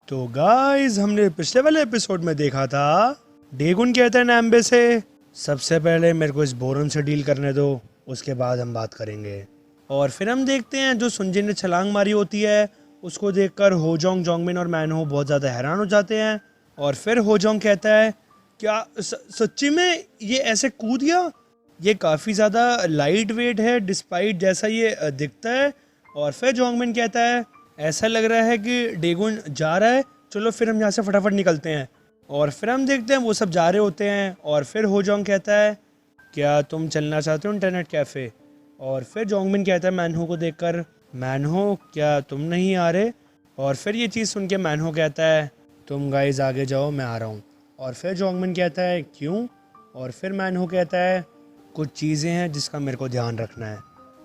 तो गाइस हमने पिछले वाले एपिसोड में देखा था डेगुन कहता है नैम्बे से सबसे पहले मेरे को इस बोरन से डील करने दो, उसके बाद हम बात करेंगे। और फिर हम देखते हैं जो सुनजिन ने छलांग मारी होती है उसको देखकर होजोंग, जोंगमिन और मैनहो बहुत ज़्यादा हैरान हो जाते हैं। और फिर होजोंग कहता है क्या सच्ची में ये ऐसे कूद गया? ये काफ़ी ज़्यादा लाइट वेट है डिस्पाइट जैसा ये दिखता है। और फिर जोंगमिन कहता है ऐसा लग रहा है कि डेगुन जा रहा है, चलो फिर हम यहाँ से फटाफट निकलते हैं। और फिर हम देखते हैं वो सब जा रहे होते हैं। और फिर होजोंग कहता है क्या तुम चलना चाहते हो इंटरनेट कैफ़े? और फिर जोंगमिन कहता है मैनहो को देखकर मैनहो क्या तुम नहीं आ रहे? और फिर ये चीज़ सुन के मैनहो कहता है तुम गाइस आगे जाओ, मैं आ रहा हूँ। और फिर जोंगमिन कहता है क्यों? और फिर मैनहो कहता है कुछ चीज़ें हैं जिसका मेरे को ध्यान रखना है।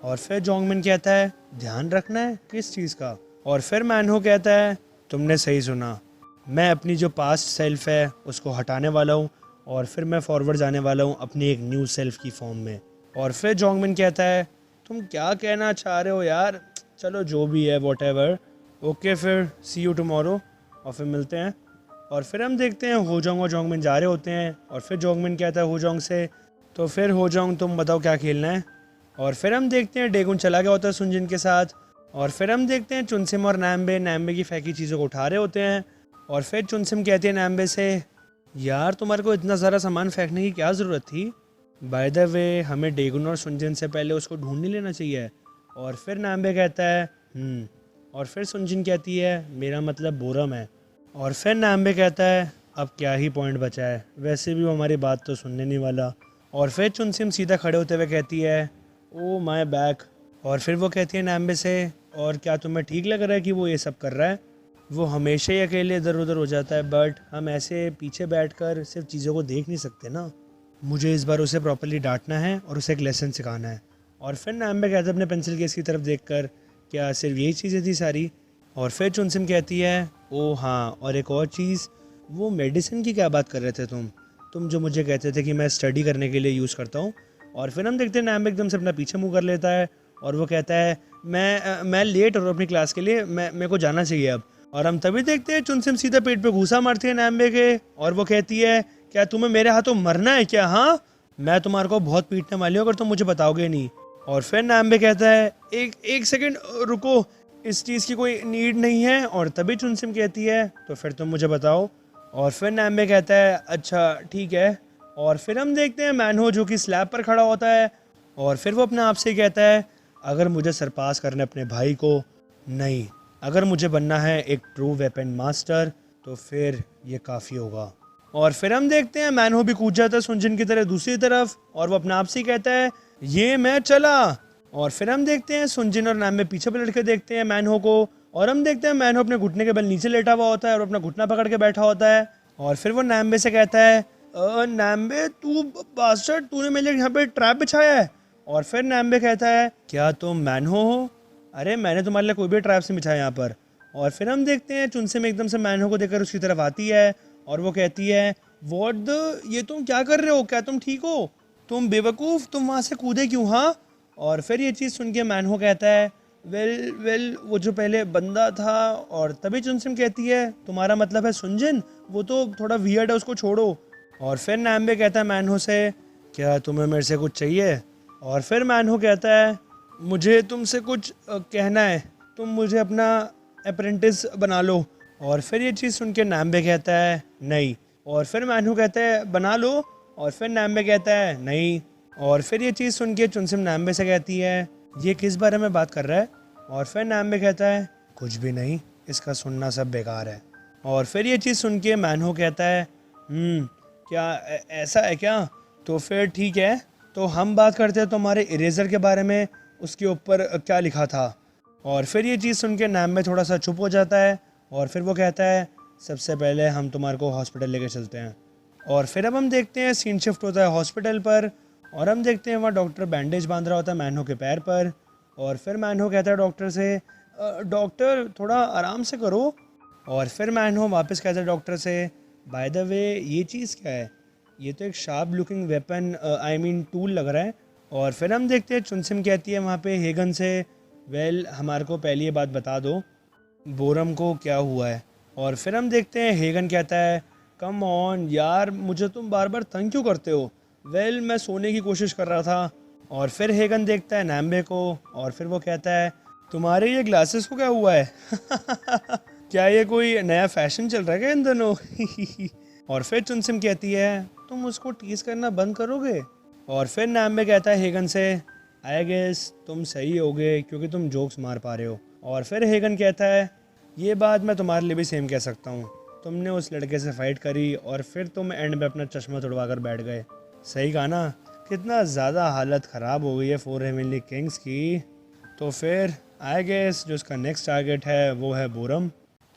और फिर जोंगमिन कहता है ध्यान रखना है किस चीज़ का? और फिर मैनहो कहता है तुमने सही सुना, मैं अपनी जो पास्ट सेल्फ है उसको हटाने वाला हूँ और फिर मैं फॉरवर्ड जाने वाला हूँ अपनी एक न्यू सेल्फ की फॉर्म में। और फिर जोंगमिन कहता है तुम क्या कहना चाह रहे हो यार, चलो जो भी है वॉट एवर, ओके फिर सी यू टुमारो, और फिर मिलते हैं। और फिर हम देखते हैं होजोंग और जोंगमिन जा रहे होते हैं। और फिर जोंगमिन कहता है होजोंग से तो फिर होजोंग तुम बताओ क्या खेलना है? और फिर हम देखते हैं डेगुन चला गया होता है सुनजिन के साथ। और फिर हम देखते हैं चुनसिम और नैम्बे की फेंकी चीज़ों को उठा रहे होते हैं। और फिर चुनसिम कहती है नैम्बे से यार तुम्हारे को इतना सारा सामान फेंकने की क्या ज़रूरत थी? बाय द वे हमें डेगुन और सुनजिन से पहले उसको ढूंढ नहीं लेना चाहिए। और फिर नैम्बे कहता है और फिर सुनजिन कहती है मेरा मतलब बोरम है। और फिर नैम्बे कहता है अब क्या ही पॉइंट बचा है, वैसे भी वो हमारी बात तो सुनने नहीं वाला। और फिर चुनसिम सीधा खड़े होते हुए कहती है ओ माय बैक। और फिर वो कहती है नैम्बे से और क्या तुम्हें ठीक लग रहा है कि वो ये सब कर रहा है? वो हमेशा ही अकेले इधर उधर हो जाता है, बट हम ऐसे पीछे बैठकर सिर्फ चीज़ों को देख नहीं सकते ना। मुझे इस बार उसे प्रॉपर्ली डांटना है और उसे एक लेसन सिखाना है। और फिर नैम्बे कहता है अपने पेंसिल केस की तरफ देखकर क्या सिर्फ यही चीज़ें थी सारी? और फिर चुनसिम कहती है ओ हाँ और एक और चीज़, वो मेडिसिन की क्या बात कर रहे थे तुम जो मुझे कहते थे कि मैं स्टडी करने के लिए यूज़ करता हूँ। और फिर हम देखते हैं नैम्बे एकदम से अपना पीछे मुँह कर लेता है और वो कहता है मैं लेट हो रहा हूँ अपनी क्लास के लिए, मेरे को जाना चाहिए अब। और हम तभी देखते हैं चुनसिम सीधा पेट पे घूसा मारती है नैम्बे के और वो कहती है क्या तुम्हें मेरे हाथों मरना है क्या? हाँ मैं तुम्हारे को बहुत पीटने वाली हूँ अगर तुम मुझे बताओगे नहीं। और फिर नैम्बे कहता है एक सेकंड रुको, इस चीज़ की कोई नीड नहीं है। और तभी चुनसिम कहती है तो फिर तुम मुझे बताओ। और फिर नैम्बे कहता है अच्छा ठीक है। और फिर हम देखते हैं मैनहो जो कि स्लैब पर खड़ा होता है और फिर वो अपने आप से कहता है अगर मुझे सरपास करना अपने भाई को नहीं, अगर मुझे बनना है एक ट्रू वेपन मास्टर तो फिर ये काफ़ी होगा। और फिर हम देखते हैं मैनहो भी कूद जाता है सुनजिन की तरह दूसरी तरफ और वो अपने आप से कहता है ये मैं चला। और फिर हम देखते हैं सुनजिन और नैम्बे पीछे पलट के देखते हैं मैनहो को और हम देखते हैं मैनहो अपने घुटने के बल नीचे लेटा हुआ होता है और अपना घुटना पकड़ के बैठा होता है। और फिर वो नैम्बे से कहता है नैम्बे तू बास्टर्ड, तूने मेरे लिए यहाँ पे ट्रैप बिछाया है? और फिर नैम्बे कहता है क्या तुम मैनहो हो? अरे मैंने तुम्हारे लिए कोई भी ट्रैप नहीं बिछाया यहाँ पर। और फिर हम देखते हैं चुनसिम एकदम से मैनहो को देखकर उसकी तरफ आती है और वो कहती है व्हाट द, ये तुम क्या कर रहे हो? क्या तुम ठीक हो? तुम बेवकूफ़, तुम वहाँ से कूदे क्यों? हाँ। और फिर ये चीज़ सुन के मैनहो कहता है वेल वो जो पहले बंदा था। और तभी चुनसिम कहती है तुम्हारा मतलब है सुनजिन, वो तो थोड़ा वियर्ड है, उसको छोड़ो। और फिर नैम्बे कहता है मैनहो से क्या तुम्हें मेरे से कुछ चाहिए? और फिर मैनहो कहता है मुझे तुमसे कुछ कहना है, तुम मुझे अपना अप्रेंटिस बना लो। और फिर ये चीज़ सुन के नैम्बे कहता है नहीं। और फिर मैनहो कहता है बना लो। और फिर नैम्बे कहता है नहीं। और फिर ये चीज़ सुन के चुनसिम नैम्बे से कहती है ये किस बारे में बात कर रहा है? और फिर नैम्बे कहता है कुछ भी नहीं, इसका सुनना सब बेकार है। और फिर ये चीज़ सुन के मैनहो कहता है क्या ऐसा है क्या? तो फिर ठीक है, तो हम बात करते हैं तुम्हारे इरेज़र के बारे में, उसके ऊपर क्या लिखा था। और फिर ये चीज़ सुन के नैम्बे थोड़ा सा चुप हो जाता है और फिर वो कहता है सबसे पहले हम तुम्हारे को हॉस्पिटल लेके चलते हैं। और फिर अब हम देखते हैं सीन शिफ्ट होता है हॉस्पिटल पर और हम देखते हैं वहाँ डॉक्टर बैंडेज बांध रहा होता है मैनहो के पैर पर। और फिर मैनहो कहता है डॉक्टर से डॉक्टर थोड़ा आराम से करो। और फिर मैनहो वापस कहता है डॉक्टर से बाय द वे ये चीज़ क्या है? ये तो एक sharp looking weapon I mean tool लग रहा है। और फिर हम देखते हैं चुनसिम कहती है वहाँ पे हेगन से वेल हमारे को पहले ये बात बता दो बोरम को क्या हुआ है? और फिर हम देखते हैं हेगन कहता है, कम ऑन यार, मुझे तुम बार बार तंग क्यों करते हो? वेल, मैं सोने की कोशिश कर रहा था। और फिर हेगन देखता है नैम्बे को और फिर वो कहता है, तुम्हारे ये ग्लासेस को क्या हुआ है? क्या ये कोई नया फैशन चल रहा है क्या इन दोनों? और फिर चुनसिम कहती है, तुम उसको टीज करना बंद करोगे? और फिर नैम्बे कहता है हेगन से, आई गेस तुम सही होगे क्योंकि तुम जोक्स मार पा रहे हो। और फिर हेगन कहता है, ये बात मैं तुम्हारे लिए भी सेम कह सकता हूँ। तुमने उस लड़के से फाइट करी और फिर तुम एंड में अपना चश्मा तुड़वा कर बैठ गए। सही कहा ना? कितना ज़्यादा हालत ख़राब हो गई है 4 हेवनली किंग्स की। तो फिर आई गेस जो उसका नेक्स्ट टारगेट है वो है बोरम।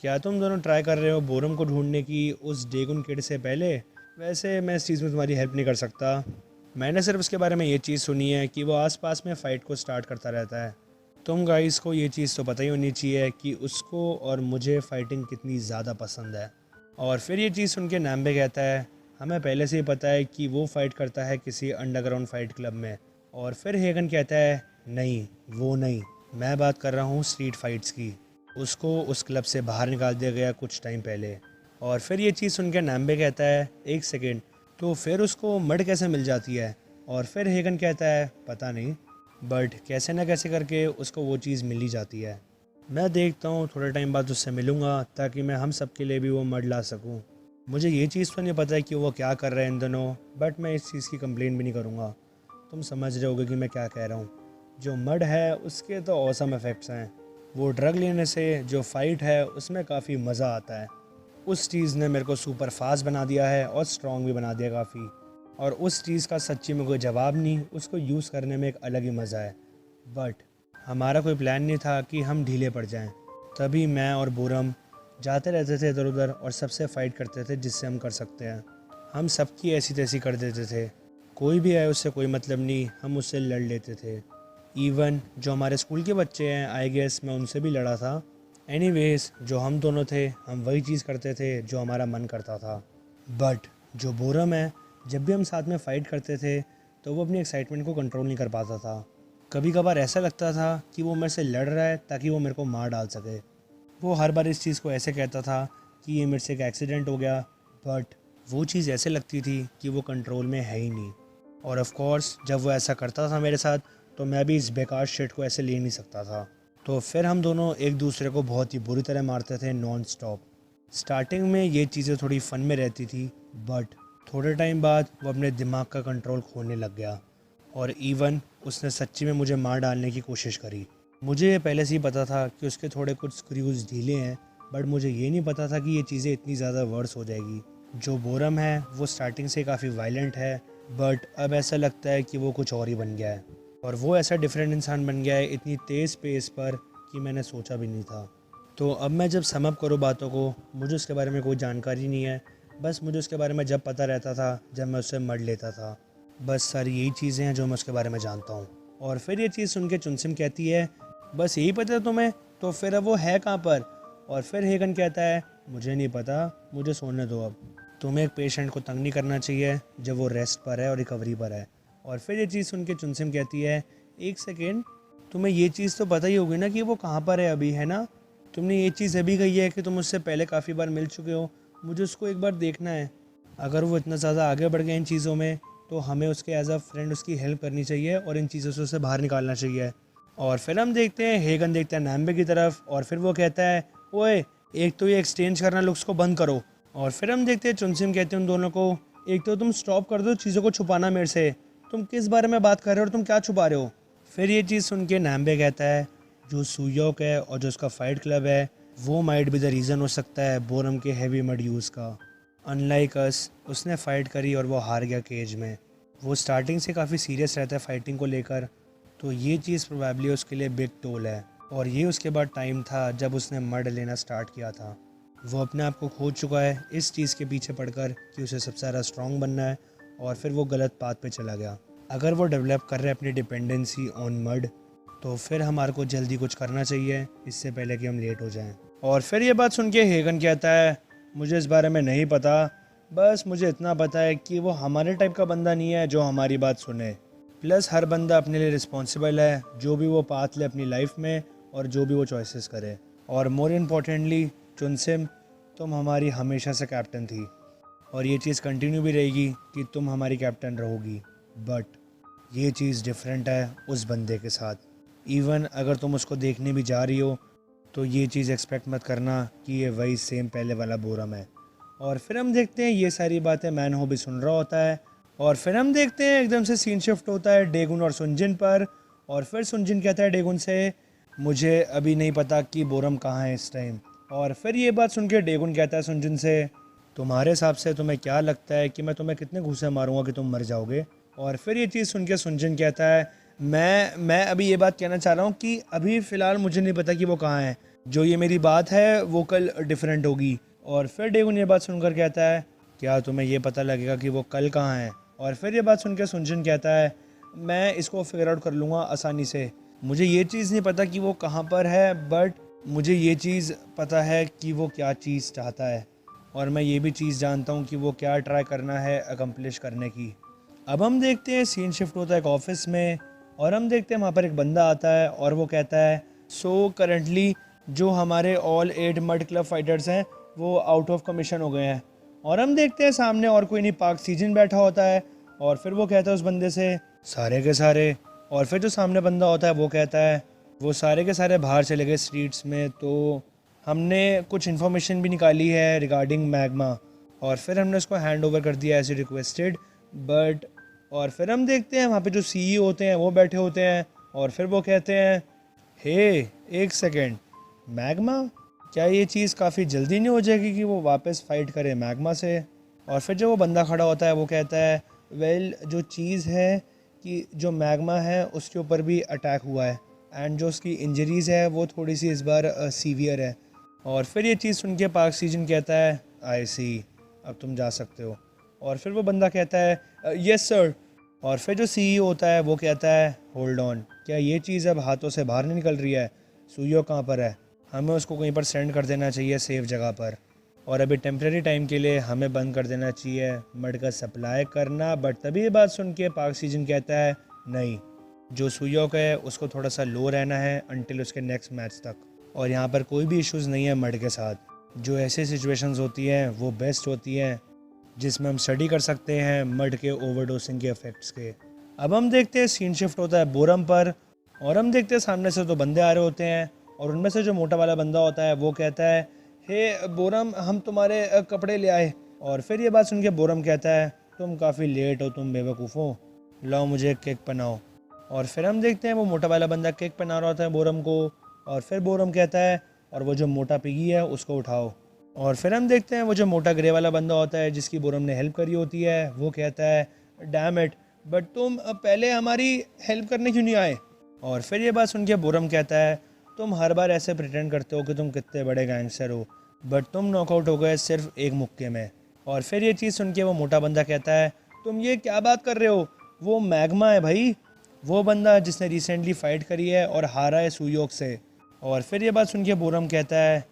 क्या तुम दोनों ट्राई कर रहे हो बोरम को ढूंढने की उस डेगुन किड से पहले? वैसे मैं इस चीज़ में तुम्हारी हेल्प नहीं कर सकता। मैंने सिर्फ उसके बारे में ये चीज़ सुनी है कि वो आसपास में फ़ाइट को स्टार्ट करता रहता है। तुम गाइस को ये चीज़ तो पता ही होनी चाहिए कि उसको और मुझे फ़ाइटिंग कितनी ज़्यादा पसंद है। और फिर ये चीज़ सुन के नैम्बे कहता है, हमें पहले से ही पता है कि वो फ़ाइट करता है किसी अंडरग्राउंड फ़ाइट क्लब में। और फिर हेगन कहता है, नहीं वो नहीं, मैं बात कर रहा हूँ स्ट्रीट फाइट्स की। उसको उस क्लब से बाहर निकाल दिया गया कुछ टाइम पहले। और फिर ये चीज़ सुन के नैम्बे कहता है, एक सेकेंड, तो फिर उसको मड कैसे मिल जाती है? और फिर हेगन कहता है, पता नहीं, बट कैसे ना कैसे करके उसको वो चीज़ मिल ही जाती है। मैं देखता हूँ थोड़े टाइम बाद उससे मिलूँगा ताकि मैं हम सब के लिए भी वो मड ला सकूँ। मुझे ये चीज़ तो नहीं पता है कि वो क्या कर रहे हैं इन दोनों, बट मैं इस चीज़ की कंप्लेन भी नहीं करूँगा। तुम समझ रहे होगे कि मैं क्या कह रहा हूँ। जो मड है उसके तो ऑसम इफ़ेक्ट्स हैं। वो ड्रग लेने से जो फ़ाइट है उसमें काफ़ी मज़ा आता है। उस चीज़ ने मेरे को सुपर फास्ट बना दिया है और स्ट्रॉन्ग भी बना दिया काफ़ी। और उस चीज़ का सच्ची में कोई जवाब नहीं, उसको यूज़ करने में एक अलग ही मज़ा है। बट हमारा कोई प्लान नहीं था कि हम ढीले पड़ जाएं। तभी मैं और बोरम जाते रहते थे इधर उधर और सबसे फ़ाइट करते थे जिससे हम कर सकते हैं। हम सबकी ऐसी तैसी कर देते थे। कोई भी आए उससे कोई मतलब नहीं, हम उससे लड़ लेते थे। इवन जो हमारे स्कूल के बच्चे हैं, आई गेस मैं उनसे भी लड़ा था। एनीवेज जो हम दोनों थे हम वही चीज़ करते थे जो हमारा मन करता था। बट जो बोरम है, जब भी हम साथ में फ़ाइट करते थे तो वो अपनी एक्साइटमेंट को कंट्रोल नहीं कर पाता था। कभी कभार ऐसा लगता था कि वो मेरे से लड़ रहा है ताकि वो मेरे को मार डाल सके। वो हर बार इस चीज़ को ऐसे कहता था कि ये मेरे से एक एक्सीडेंट हो गया, बट वो चीज़ ऐसे लगती थी कि वो कंट्रोल में है ही नहीं। और ऑफ कोर्स जब वो ऐसा करता था मेरे साथ तो मैं भी इस बेकार शिट को ऐसे ले नहीं सकता था। तो फिर हम दोनों एक दूसरे को बहुत ही बुरी तरह मारते थे नॉन स्टॉप। स्टार्टिंग में ये चीज़ें थोड़ी फ़न में रहती थी, बट थोड़े टाइम बाद वो अपने दिमाग का कंट्रोल खोने लग गया और इवन उसने सच्ची में मुझे मार डालने की कोशिश करी। मुझे ये पहले से ही पता था कि उसके थोड़े कुछ स्क्रूज ढीले हैं, बट मुझे ये नहीं पता था कि ये चीज़ें इतनी ज़्यादा वर्स हो जाएगी। जो बोरम है वो स्टार्टिंग से काफ़ी वायलेंट है, बट अब ऐसा लगता है कि वो कुछ और ही बन गया है। और वो ऐसा डिफरेंट इंसान बन गया है इतनी तेज़ पेस पर कि मैंने सोचा भी नहीं था। तो अब मैं जब सम अप करूँ बातों को, मुझे उसके बारे में कोई जानकारी नहीं है। बस मुझे उसके बारे में जब पता रहता था जब मैं उससे मर लेता था। बस सारी यही चीज़ें हैं जो मैं उसके बारे में जानता हूँ। और फिर ये चीज़ सुन के चुनसिम कहती है, बस यही पता है तुम्हें? तो फिर अब वो है कहाँ पर? और फिर हेगन कहता है, मुझे नहीं पता, मुझे सोने दो अब। तुम्हें एक पेशेंट को तंग नहीं करना चाहिए जब वो रेस्ट पर है और रिकवरी पर है। और फिर ये चीज़ सुन के चुनसिम कहती है, एक सेकेंड, तुम्हें ये चीज़ तो पता ही होगी ना कि वो कहाँ पर है अभी, है ना? तुमने ये चीज़ अभी कही है कि तुम उससे पहले काफ़ी बार मिल चुके हो, मुझे उसको एक बार देखना है। अगर वो इतना ज़्यादा आगे बढ़ गया इन चीज़ों में तो हमें उसके एज अ फ्रेंड उसकी हेल्प करनी चाहिए और इन चीज़ों से उसे बाहर निकालना चाहिए। और फिर हम देखते हैं हेगन देखता है नैम्बे की तरफ और फिर वो कहता है, ओए एक तो ये एक्सचेंज करना लुक्स को बंद करो। और फिर हम देखते हैं चुनसिम कहते हैं उन दोनों को, एक तो तुम स्टॉप कर दो चीज़ों को छुपाना मेरे से। तुम किस बारे में बात कर रहे हो और तुम क्या छुपा रहे हो? फिर ये चीज़ सुन के नैम्बे कहता है, जो सुयोक है और जो उसका फाइट क्लब है वो माइट भी द रीज़न हो सकता है बोरम के हैवी मड यूज़ का। अनलाइक अस, उसने फ़ाइट करी और वो हार गया केज में। वो स्टार्टिंग से काफ़ी सीरियस रहता है फाइटिंग को लेकर, तो ये चीज़ प्रोबेबली उसके लिए बिग टोल है। और ये उसके बाद टाइम था जब उसने मर्ड लेना स्टार्ट किया था। वो अपने आप को खो चुका है इस चीज़ के पीछे पड़कर कि उसे सबसे ज़्यादा स्ट्रॉन्ग बनना है, और फिर वो गलत पाथ पे चला गया। अगर वो डेवलप कर रहे हैं अपनी डिपेंडेंसी ऑन मर्ड, तो फिर हमारे को जल्दी कुछ करना चाहिए इससे पहले कि हम लेट हो जाएं। और फिर ये बात सुन के हेगन कहता है, मुझे इस बारे में नहीं पता, बस मुझे इतना पता है कि वो हमारे टाइप का बंदा नहीं है जो हमारी बात सुने। प्लस हर बंदा अपने लिए रिस्पॉन्सिबल है, जो भी वो पाथ ले अपनी लाइफ में और जो भी वो चॉइसेस करे। और मोर इम्पोर्टेंटली चुनसिम, तुम हमारी हमेशा से कैप्टन थी और ये चीज़ कंटिन्यू भी रहेगी कि तुम हमारी कैप्टन रहोगी, बट ये चीज़ डिफरेंट है उस बंदे के साथ। इवन अगर तुम उसको देखने भी जा रही हो तो ये चीज़ एक्सपेक्ट मत करना कि ये वही सेम पहले वाला बोरम है। और फिर हम देखते हैं ये सारी बातें मैनहो भी सुन रहा होता है और फिर हम देखते हैं एकदम से सीन शिफ्ट होता है डेगुन और सुनजिन पर। और फिर सुनजिन कहता है डेगुन से, मुझे अभी नहीं पता कि बोरम कहाँ है इस टाइम। और फिर ये बात सुन के डेगुन कहता है सुनजिन से, तुम्हारे हिसाब से तुम्हें क्या लगता है कि मैं तुम्हें कितने घूंसे मारूंगा कि तुम मर जाओगे। और फिर ये चीज़ सुन के सुनजिन कहता है, मैं अभी ये बात कहना चाह रहा हूँ कि अभी फ़िलहाल मुझे नहीं पता कि वो कहाँ है, जो ये मेरी बात है वो कल डिफरेंट होगी। और फिर डेगुन ये बात सुनकर कहता है, क्या तुम्हें ये पता लगेगा कि वो कल कहाँ है। और फिर ये बात सुन के सुनजिन कहता है, मैं इसको फिगर आउट कर लूँगा आसानी से, मुझे ये चीज़ नहीं पता कि वो कहाँ पर है, बट मुझे ये चीज़ पता है कि वो क्या चीज़ चाहता है और मैं ये भी चीज़ जानता हूँ कि वो क्या ट्राई करना है अकम्प्लिश करने की। अब हम देखते हैं सीन शिफ्ट होता है एक ऑफिस में और हम देखते हैं वहाँ पर एक बंदा आता है और वो कहता है, सो करंटली जो हमारे ऑल 8 मड क्लब फाइटर्स हैं वो आउट ऑफ कमीशन हो गए हैं। और हम देखते हैं सामने और कोई नहीं, पार्क सीजन बैठा होता है और फिर वो कहता है उस बंदे से, सारे के सारे। और फिर जो सामने बंदा होता है वो कहता है, वो सारे के सारे बाहर चले गए स्ट्रीट्स में, तो हमने कुछ इन्फॉर्मेशन भी निकाली है रिगार्डिंग मैग्मा और फिर हमने उसको हैंड ओवर कर दिया एज रिक्वेस्टेड, बट। और फिर हम देखते हैं वहाँ पे जो सीईओ होते हैं वो बैठे होते हैं और फिर वो कहते हैं, हे एक सेकेंड, मैग्मा, क्या ये चीज़ काफ़ी जल्दी नहीं हो जाएगी कि वो वापस फ़ाइट करे मैग्मा से। और फिर जो वो बंदा खड़ा होता है वो कहता है, वेल जो चीज़ है कि जो मैग्मा है उसके ऊपर भी अटैक हुआ है एंड जो उसकी इंजरीज़ है वो थोड़ी सी इस बार सीवियर है। और फिर ये चीज़ सुन के पार्क सीजन कहता है, आई सी, अब तुम जा सकते हो। और फिर वो बंदा कहता है, यस सर। और फिर जो सीईओ होता है वो कहता है, होल्ड ऑन, क्या ये चीज़ अब हाथों से बाहर नहीं निकल रही है, सुइयो कहाँ पर है, हमें उसको कहीं पर सेंड कर देना चाहिए सेफ जगह पर, और अभी टेम्प्रेरी टाइम के लिए हमें बंद कर देना चाहिए मड का सप्लाई करना। बट तभी ये बात सुन के पार्क सीजन कहता है, नहीं, जो सुइयोक है उसको थोड़ा सा लो रहना है अंटिल उसके नेक्स्ट मैच तक, और यहाँ पर कोई भी इश्यूज़ नहीं है मड के साथ। जो ऐसी सिचुएशंस होती हैं वो बेस्ट होती हैं जिसमें हम स्टडी कर सकते हैं मड के ओवरडोसिंग के इफ़ेक्ट्स के। अब हम देखते हैं सीन शिफ्ट होता है बोरम पर और हम देखते हैं सामने से 2 बंदे आ रहे होते हैं और उनमें से जो मोटा वाला बंदा होता है वो कहता है, हे बोरम, हम तुम्हारे कपड़े ले आए। और फिर ये बात सुन के बोरम कहता है, तुम काफ़ी लेट हो, तुम बेवकूफ़ हो, लाओ मुझे एक केक पहनाओ। और फिर हम देखते हैं वो मोटा वाला बंदा केक पहना रहा होता है बोरम को और फिर बोरम कहता है, और वो जो मोटा पिगी है उसको उठाओ। और फिर हम देखते हैं वो जो मोटा ग्रे वाला बंदा होता है जिसकी बोरम ने हेल्प करी होती है वो कहता है, डैम इट, बट तुम पहले हमारी हेल्प करने क्यों नहीं आए। और फिर ये बात सुन के बोरम कहता है, तुम हर बार ऐसे प्रिटेंड करते हो कि तुम कितने बड़े गैंगस्टर हो, बट तुम नॉकआउट हो गए सिर्फ एक मुक्के में। और फिर ये चीज़ सुन के वो मोटा बंदा कहता है, तुम ये क्या बात कर रहे हो, वो मैग्मा है भाई, वो बंदा जिसने रिसेंटली फ़ाइट करी है और हारा है सुयोक से। और फिर ये बात सुन के बोरम कहता है,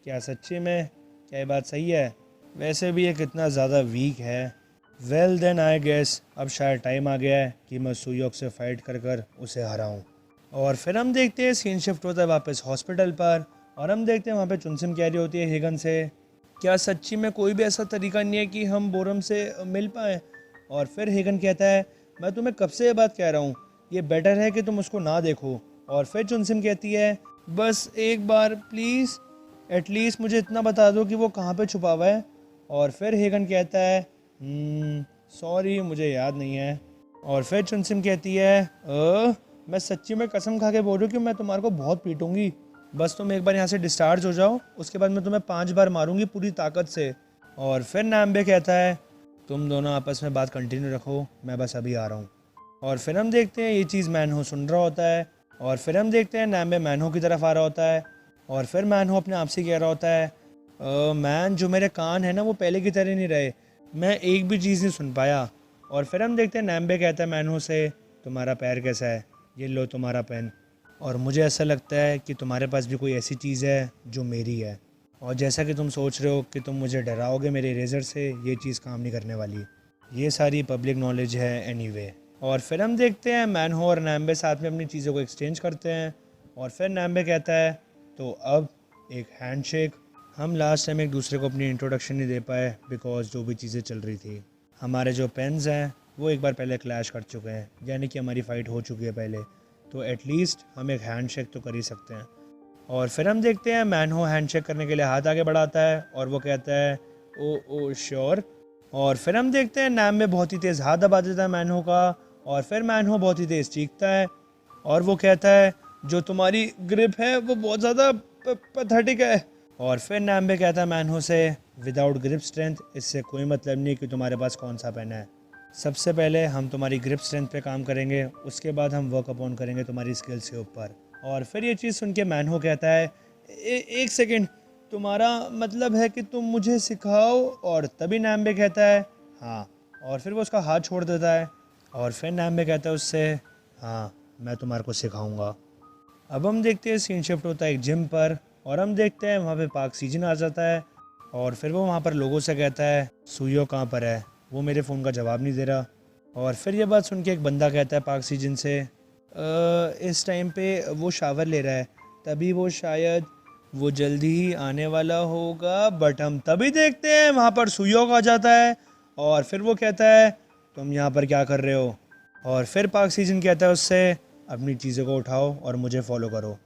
क्या सच्ची में, क्या ये बात सही है, वैसे भी ये कितना ज़्यादा वीक है। वेल देन आई गेस अब शायद टाइम आ गया है कि मैं सुयोक से फ़ाइट कर कर उसे हराऊं। और फिर हम देखते हैं सीन शिफ्ट होता है वापस हॉस्पिटल पर और हम देखते हैं वहाँ पे चुनसिम कह रही होती है हेगन से, क्या सच्ची में कोई भी ऐसा तरीका नहीं है कि हम बोरम से मिल पाएँ। और फिर हेगन कहता है, मैं तुम्हें कब से ये बात कह रहा हूँ, ये बेटर है कि तुम उसको ना देखो। और फिर चुनसिम कहती है, बस एक बार प्लीज़, एटलीस्ट मुझे इतना बता दो कि वो कहाँ पे छुपा हुआ है। और फिर हेगन कहता है, सॉरी मुझे याद नहीं है। और फिर चुनसिम कहती है, मैं सच्ची में कसम खा के बोल रही हूँ कि मैं तुम्हारे को बहुत पीटूंगी, बस तुम एक बार यहाँ से डिस्चार्ज हो जाओ, उसके बाद मैं तुम्हें 5 बार मारूंगी पूरी ताकत से। और फिर नैम्बे कहता है, तुम दोनों आपस में बात कंटिन्यू रखो, मैं बस अभी आ रहा हूँ। और फिर हम देखते हैं ये चीज़ मैनहो सुन रहा होता है और फिर हम देखते हैं नैम्बे मैनहो की तरफ आ रहा होता है और फिर मैनहो अपने आप से कह रहा होता है, मैन, जो मेरे कान है ना वो पहले की तरह नहीं रहे, मैं एक भी चीज़ नहीं सुन पाया। और फिर हम देखते हैं नैम्बे कहता है मैनहो से, तुम्हारा पैर कैसा है, ये लो तुम्हारा पेन, और मुझे ऐसा लगता है कि तुम्हारे पास भी कोई ऐसी चीज़ है जो मेरी है, और जैसा कि तुम सोच रहे हो कि तुम मुझे डराओगे मेरे इरेज़र से, ये चीज़ काम नहीं करने वाली, ये सारी पब्लिक नॉलेज है एनीवे। और फिर हम देखते हैं मैनहो और नैम्बे साथ में अपनी चीज़ों को एक्सचेंज करते हैं और फिर नैम्बे कहता है, तो अब एक हैंडशेक, हम लास्ट टाइम एक दूसरे को अपनी इंट्रोडक्शन नहीं दे पाए बिकॉज जो भी चीज़ें चल रही थी। हमारे जो पेन्स हैं वो एक बार पहले क्लैश कर चुके हैं, यानी कि हमारी फ़ाइट हो चुकी है पहले, तो एटलीस्ट हम एक हैंडशेक तो कर ही सकते हैं। और फिर हम देखते हैं मैनहो हैंडशेक करने के लिए हाथ आगे बढ़ाता है और वो कहता है ओ ओ श्योर। और फिर हम देखते हैं नैम में बहुत ही तेज़ हाथ दबा देता है मैनहो का, और फिर मैनहो बहुत ही तेज़ चीखता है और वो कहता है जो तुम्हारी ग्रिप है वो बहुत ज़्यादा पैथेटिक है। और फिर नैम्बे कहता है मैनहो से विदाउट ग्रिप स्ट्रेंथ इससे कोई मतलब नहीं कि तुम्हारे पास कौन सा पेन है। सबसे पहले हम तुम्हारी ग्रिप स्ट्रेंथ पे काम करेंगे, उसके बाद हम वर्क अपॉन करेंगे तुम्हारी स्किल्स के ऊपर। और फिर ये चीज़ सुन के मैनहो कहता है एक सेकेंड, तुम्हारा मतलब है कि तुम मुझे सिखाओ? और तभी नैम्बे कहता है हाँ, और फिर वो उसका हाथ छोड़ देता है। और फिर नैम्बे कहता है उससे हाँ मैं तुम्हारे को सिखाऊंगा। अब हम देखते हैं सीन शिफ्ट होता है एक जिम पर, और हम देखते हैं वहाँ पे पार्क सीजन आ जाता है और फिर वो वहाँ पर लोगों से कहता है सुयो कहाँ पर है, वो मेरे फ़ोन का जवाब नहीं दे रहा। और फिर ये बात सुन के एक बंदा कहता है पार्क सीजन से इस टाइम पे वो शावर ले रहा है, तभी वो शायद वो जल्दी ही आने वाला होगा। बट हम तभी देखते हैं वहाँ पर सुयोग आ जाता है और फिर वो कहता है तुम यहाँ पर क्या कर रहे हो। और फिर पार्क सीजन कहता है उससे अपनी चीज़ों को उठाओ और मुझे फॉलो करो,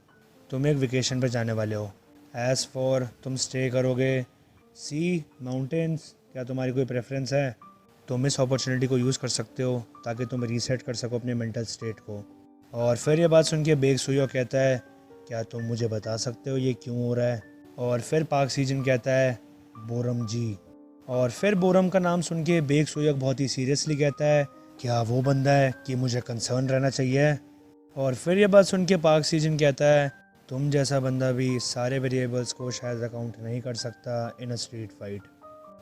तुम एक वेकेशन पे जाने वाले हो। एज़ फॉर तुम स्टे करोगे सी माउंटेन्स, क्या तुम्हारी कोई प्रेफरेंस है? तुम इस अपॉर्चुनिटी को यूज़ कर सकते हो ताकि तुम रीसेट कर सको अपने मेंटल स्टेट को। और फिर ये बात सुन के बेग सुयो कहता है क्या तुम मुझे बता सकते हो ये क्यों हो रहा है? और फिर पार्क सीजन कहता है बोरम जी। और फिर बोरम का नाम सुन के बेग सुयोक बहुत ही सीरियसली कहता है क्या वो बंदा है कि मुझे कंसर्न रहना चाहिए? और फिर ये बात सुन के पार्क सीजन कहता है तुम जैसा बंदा भी सारे वेरिएबल्स को शायद अकाउंट नहीं कर सकता इन अ स्ट्रीट फाइट।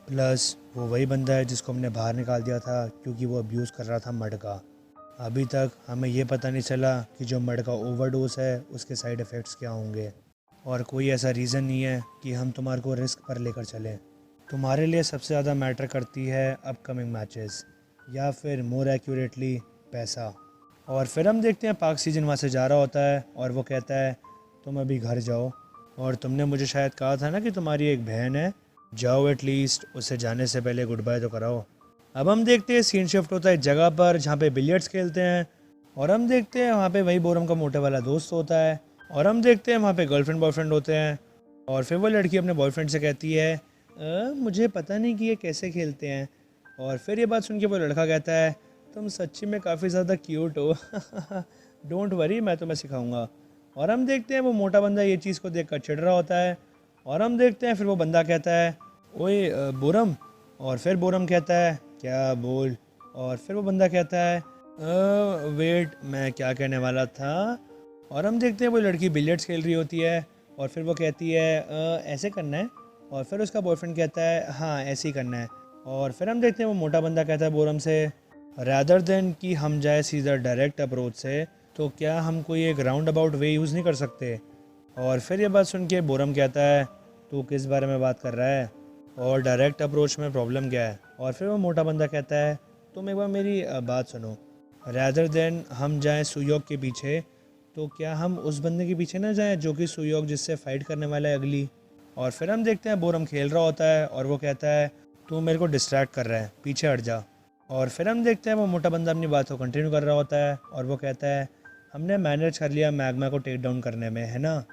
प्लस वो वही बंदा है जिसको हमने बाहर निकाल दिया था क्योंकि वो अब्यूज़ कर रहा था मड का। अभी तक हमें ये पता नहीं चला कि जो मड का ओवरडोज है उसके साइड इफ़ेक्ट्स क्या होंगे, और कोई ऐसा रीज़न नहीं है कि हम तुम्हारे को रिस्क पर लेकर चलें। तुम्हारे लिए सबसे ज़्यादा मैटर करती है अपकमिंग मैचेस, या फिर मोर एक्यूरेटली पैसा। और फिर हम देखते हैं पार्क सीजन वहाँ से जा रहा होता है और वो कहता है तुम अभी घर जाओ, और तुमने मुझे शायद कहा था ना कि तुम्हारी एक बहन है, जाओ एटलीस्ट उसे जाने से पहले गुड बाय तो कराओ। अब हम देखते हैं सीन शिफ्ट होता है एक जगह पर जहाँ पे बिलियर्ड्स खेलते हैं, और हम देखते हैं वहाँ पे वही बोरम का मोटे वाला दोस्त होता है, और हम देखते हैं वहाँ पे गर्लफ्रेंड बॉयफ्रेंड होते हैं। और फिर वो लड़की अपने बॉयफ्रेंड से कहती है मुझे पता नहीं कि ये कैसे खेलते हैं। और फिर ये बात सुन के वो लड़का कहता है तुम सच्ची में काफ़ी ज़्यादा क्यूट हो डोंट वरी मैं तुम्हें सिखाऊंगा। और हम देखते हैं वो मोटा बंदा ये चीज़ को देखकर चिढ़ रहा होता है, और हम देखते हैं फिर वो बंदा कहता है ओए बोरम। और फिर बोरम कहता है क्या बोल। और फिर वो बंदा कहता है वेट मैं क्या कहने वाला था। और हम देखते हैं वो लड़की बिलियर्ड्स खेल रही होती है और फिर वो कहती है ऐसे करना है। और फिर उसका बॉयफ्रेंड कहता है हाँ ऐसे ही करना है। और फिर हम देखते हैं वो मोटा बंदा कहता है बोरम से रैदर देन कि हम जाए सीधा डायरेक्ट अप्रोच से, तो क्या हम कोई एक राउंड अबाउट वे यूज़ नहीं कर सकते? और फिर ये बात सुन के बोरम कहता है तू किस बारे में बात कर रहा है और डायरेक्ट अप्रोच में प्रॉब्लम क्या है? और फिर वो मोटा बंदा कहता है तुम एक बार मेरी बात सुनो, रैदर देन हम जाएं सुयोग के पीछे, तो क्या हम उस बंदे के पीछे ना जाएं जो कि सुयोग जिससे फ़ाइट करने वाला है अगली। और फिर हम देखते हैं बोरम खेल रहा होता है और वो कहता है तू मेरे को डिस्ट्रैक्ट कर रहा है, पीछे हट जा। और फिर हम देखते हैं वो मोटा बंदा अपनी बात को कंटिन्यू कर रहा होता है और वो कहता है हमने मैनेज कर लिया मैग्मा को टेक डाउन करने में, है ना?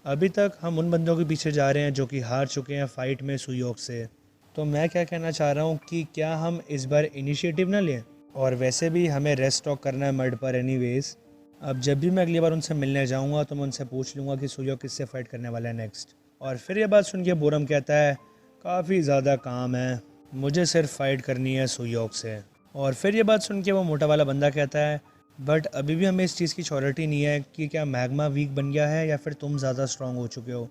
अभी तक हम उन बंदों के पीछे जा रहे हैं जो कि हार चुके हैं फ़ाइट में सुयोग से। तो मैं क्या कहना चाह रहा हूँ कि क्या हम इस बार इनिशिएटिव ना लें? और वैसे भी हमें रेस्ट टॉक करना है मड पर एनीवेज। अब जब भी मैं अगली बार उनसे मिलने जाऊँगा तो मैं उनसे पूछ लूँगा कि सुयोग किससे फ़ाइट करने वाला है नेक्स्ट। और फिर ये बात सुन के बोरम कहता है काफ़ी ज़्यादा काम है, मुझे सिर्फ फ़ाइट करनी है सुयोग से। और फिर ये बात सुन के वो मोटा वाला बंदा कहता है बट अभी भी हमें इस चीज़ की श्योरिटी नहीं है कि क्या मैग्मा वीक बन गया है या फिर तुम ज़्यादा स्ट्रांग हो चुके हो।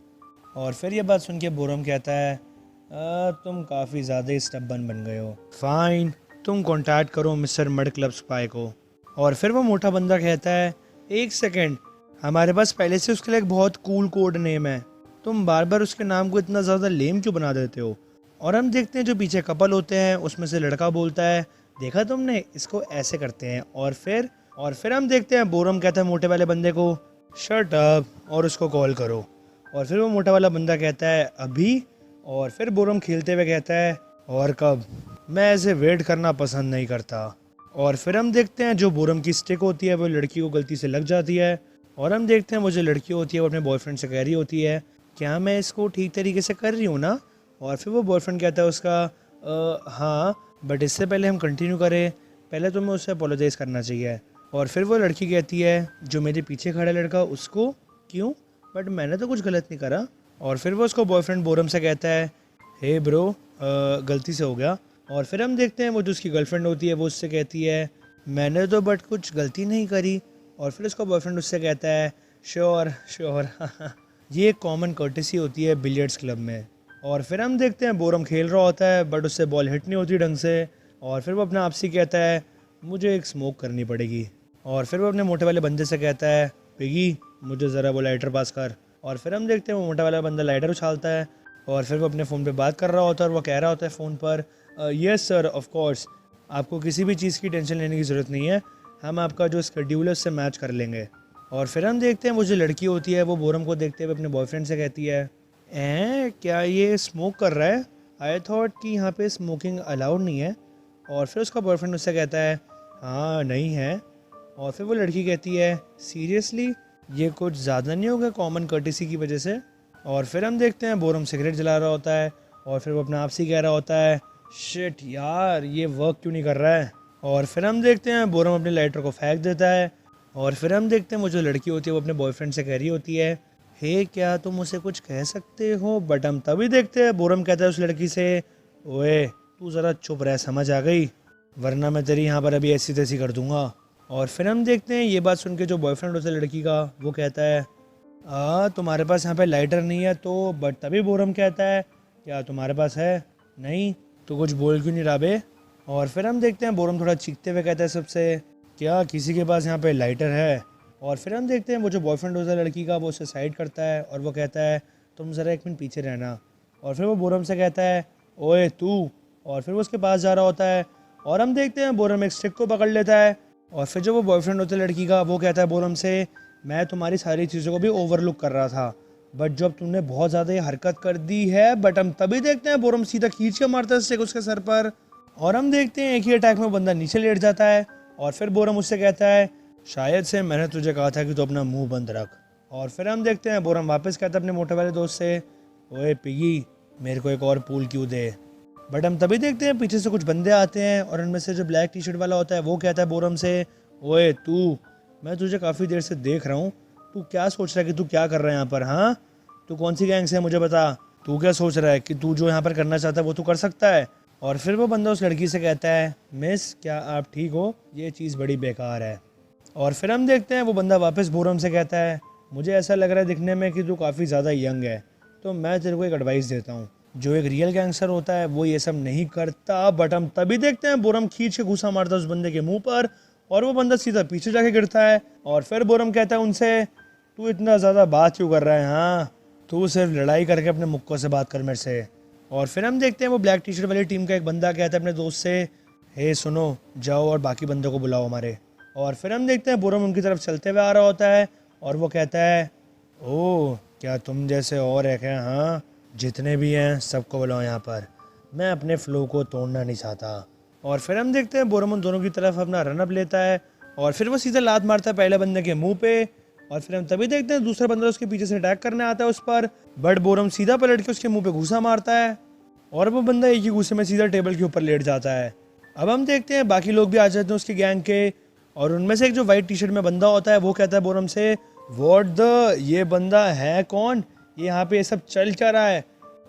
और फिर ये बात सुन के बोरम कहता है तुम काफ़ी ज़्यादा ही स्टबन बन गए हो, फाइन तुम कॉन्टैक्ट करो मिस्टर मड क्लब स्पाई को। और फिर वो मोटा बंदा कहता है एक सेकेंड, हमारे पास पहले से उसके लिए एक बहुत कूल कोड नेम है, तुम बार बार उसके नाम को इतना ज़्यादा लेम क्यों बना देते हो? और हम देखते हैं जो पीछे कपल होते हैं उसमें से लड़का बोलता है देखा तुमने, इसको ऐसे करते हैं। और फिर हम देखते हैं बोरम कहता है मोटे वाले बंदे को शट अप और उसको कॉल करो। और फिर वो मोटा वाला बंदा कहता है अभी? और फिर बोरम खेलते हुए कहता है, और कब, मैं ऐसे वेट करना पसंद नहीं करता। और फिर हम देखते हैं जो बोरम की स्टिक होती है वो लड़की को गलती से लग जाती है, और हम देखते हैं वो जो लड़की होती है वो अपने बॉयफ्रेंड से कह रही होती है, क्या मैं इसको ठीक तरीके से कर रही हूँ ना। और फिर वो बॉयफ्रेंड कहता है उसका, हाँ, बट इससे पहले हम कंटिन्यू करें, पहले तुम्हें उससे अपोलोजाइज़ करना चाहिए। और फिर वो लड़की कहती है, जो मेरे पीछे खड़ा लड़का उसको, क्यों, बट मैंने तो कुछ गलत नहीं करा। और फिर वो उसको बॉयफ्रेंड बोरम से कहता है, हे ब्रो, गलती से हो गया। और फिर हम देखते हैं वो जो उसकी गर्लफ्रेंड होती है वो उससे कहती है, मैंने तो बट कुछ गलती नहीं करी। और फिर उसका बॉयफ्रेंड उससे कहता है, श्योर श्योर। ये एक कॉमन कर्टेसी होती है बिलियर्ड्स क्लब में। और फिर हम देखते हैं बोरम खेल रहा होता है बट उससे बॉल हिट नहीं होती ढंग से। और फिर वो अपने आप से कहता है, मुझे एक स्मोक करनी पड़ेगी। और फिर वो अपने मोटे वाले बंदे से कहता है, पिगी, मुझे ज़रा वो लाइटर पास कर। और फिर हम देखते हैं वो मोटा वाला बंदा लाइटर उछालता है, और फिर वो अपने फ़ोन पे बात कर रहा होता है, और वो कह रहा होता है फ़ोन पर, यस सर, ऑफ कोर्स, आपको किसी भी चीज़ की टेंशन लेने की ज़रूरत नहीं है, हम आपका जो स्केड्यूल है उससे मैच कर लेंगे। और फिर हम देखते हैं वो जो लड़की होती है वो बोरम को देखते हुए अपने बॉयफ्रेंड से कहती है, क्या ये स्मोक कर रहा है, आई थॉट कि यहाँ पे स्मोकिंग अलाउड नहीं है। और फिर उसका बॉयफ्रेंड उससे कहता है, हाँ नहीं है। और फिर वो लड़की कहती है, सीरियसली, ये कुछ ज़्यादा नहीं होगा कॉमन कर्टेसी की वजह से। और फिर हम देखते हैं बोरम सिगरेट जला रहा होता है, और फिर वो अपने आप से कह रहा होता है, शिट यार, ये वर्क क्यों नहीं कर रहा है। और फिर हम देखते हैं बोरम अपने लाइटर को फेंक देता है। और फिर हम देखते हैं वो जो लड़की होती है वो अपने बॉयफ्रेंड से कह रही होती है, हे क्या तुम उसे कुछ कह सकते हो, बट हम तभी देखते हैं बोरम कहता है उस लड़की से, ओए तू ज़रा चुप रह, समझ आ गई, वरना मैं तेरी यहाँ पर अभी ऐसी तैसी कर दूंगा। और फिर हम देखते हैं ये बात सुन के जो बॉयफ्रेंड होता है लड़की का वो कहता है, तुम्हारे पास यहाँ पे लाइटर नहीं है तो, बट तभी बोरम कहता है, क्या तुम्हारे पास है, नहीं तो कुछ बोल क्यों नहीं रहा बे। और फिर हम देखते हैं बोरम थोड़ा चीखते हुए कहता है सबसे, क्या किसी के पास यहाँ पे लाइटर है। और फिर हम देखते हैं वो जो बॉयफ्रेंड होता है लड़की का वो उसे साइड करता है, और वो कहता है, तुम ज़रा एक मिनट पीछे रहना। और फिर वो बोरम से कहता है, ओए तू। और फिर वो उसके पास जा रहा होता है, और हम देखते हैं बोरम एक स्टिक को पकड़ लेता है। और फिर जो वो बॉयफ्रेंड होता है लड़की का वो कहता है बोरम से, मैं तुम्हारी सारी चीज़ों को भी ओवरलुक कर रहा था, बट जब तुमने बहुत ज़्यादा ये हरकत कर दी है, बट हम तभी देखते हैं बोरम सीधा खींच के मारता है स्टिक उसके सर पर। और हम देखते हैं एक ही अटैक में बंदा नीचे लेट जाता है। और फिर बोरम उससे कहता है, शायद से मैंने तुझे कहा था कि तू अपना मुंह बंद रख। और फिर हम देखते हैं बोरम वापस कहता है अपने मोटे वाले दोस्त से, ओए पिगी, मेरे को एक और पूल क्यों दे। बट हम तभी देखते हैं पीछे से कुछ बंदे आते हैं, और उनमें से जो ब्लैक टी शर्ट वाला होता है वो कहता है बोरम से, ओए तू, मैं तुझे काफ़ी देर से देख रहा हूँ, तू क्या सोच रहा है कि तू क्या कर रहा है यहाँ पर, हाँ, तू कौन सी गैंग से है मुझे बता, तू क्या सोच रहा है कि तू जो यहाँ पर करना चाहता है वो तू कर सकता है। और फिर वो बंदा उस लड़की से कहता है, मिस क्या आप ठीक हो, ये चीज़ बड़ी बेकार है। और फिर हम देखते हैं वो बंदा वापस बोरम से कहता है, मुझे ऐसा लग रहा है दिखने में कि तू काफ़ी ज़्यादा यंग है, तो मैं तेरे को एक एडवाइस देता हूँ, जो एक रियल गैंगस्टर होता है वो ये सब नहीं करता। बट हम तभी देखते हैं बोरम खींच के घुसा मारता है उस बंदे के मुंह पर, और वो बंदा सीधा पीछे जाके गिरता है। और फिर बोरम कहता है उनसे, तू इतना ज़्यादा बात क्यों कर रहा है, हाँ, तू सिर्फ लड़ाई करके अपने मुक्कों से बात कर मेरे से। और फिर हम देखते हैं वो ब्लैक टी शर्ट वाली टीम का एक बंदा कहता है अपने दोस्त से, हे सुनो, जाओ और बाकी बंदों को बुलाओ हमारे। और फिर हम देखते हैं बोरम उनकी तरफ चलते हुए आ रहा होता है, और वो कहता है, ओह क्या तुम जैसे और है क्या, हाँ, जितने भी हैं सबको बुलाओ यहाँ पर, मैं अपने फ्लो को तोड़ना नहीं चाहता। और फिर हम देखते हैं बोरम उन दोनों की तरफ अपना रनअप लेता है, और फिर वो सीधा लात मारता है पहले बंदे के मुंह पे। और फिर हम तभी देखते हैं दूसरा बंदा उसके पीछे से अटैक करने आता है उस पर, बट बोरम सीधा पलट के उसके मुंह पे घूसा मारता है, और वो बंदा एक ही घूसे में सीधा टेबल के ऊपर लेट जाता है। अब हम देखते हैं बाकी लोग भी आ जाते हैं उसके गैंग के, और उनमें से एक जो वाइट टी शर्ट में बंदा होता है वो कहता है बोरम से, व्हाट द, ये बंदा है कौन, ये यहाँ पे ये सब चल क्या रहा है।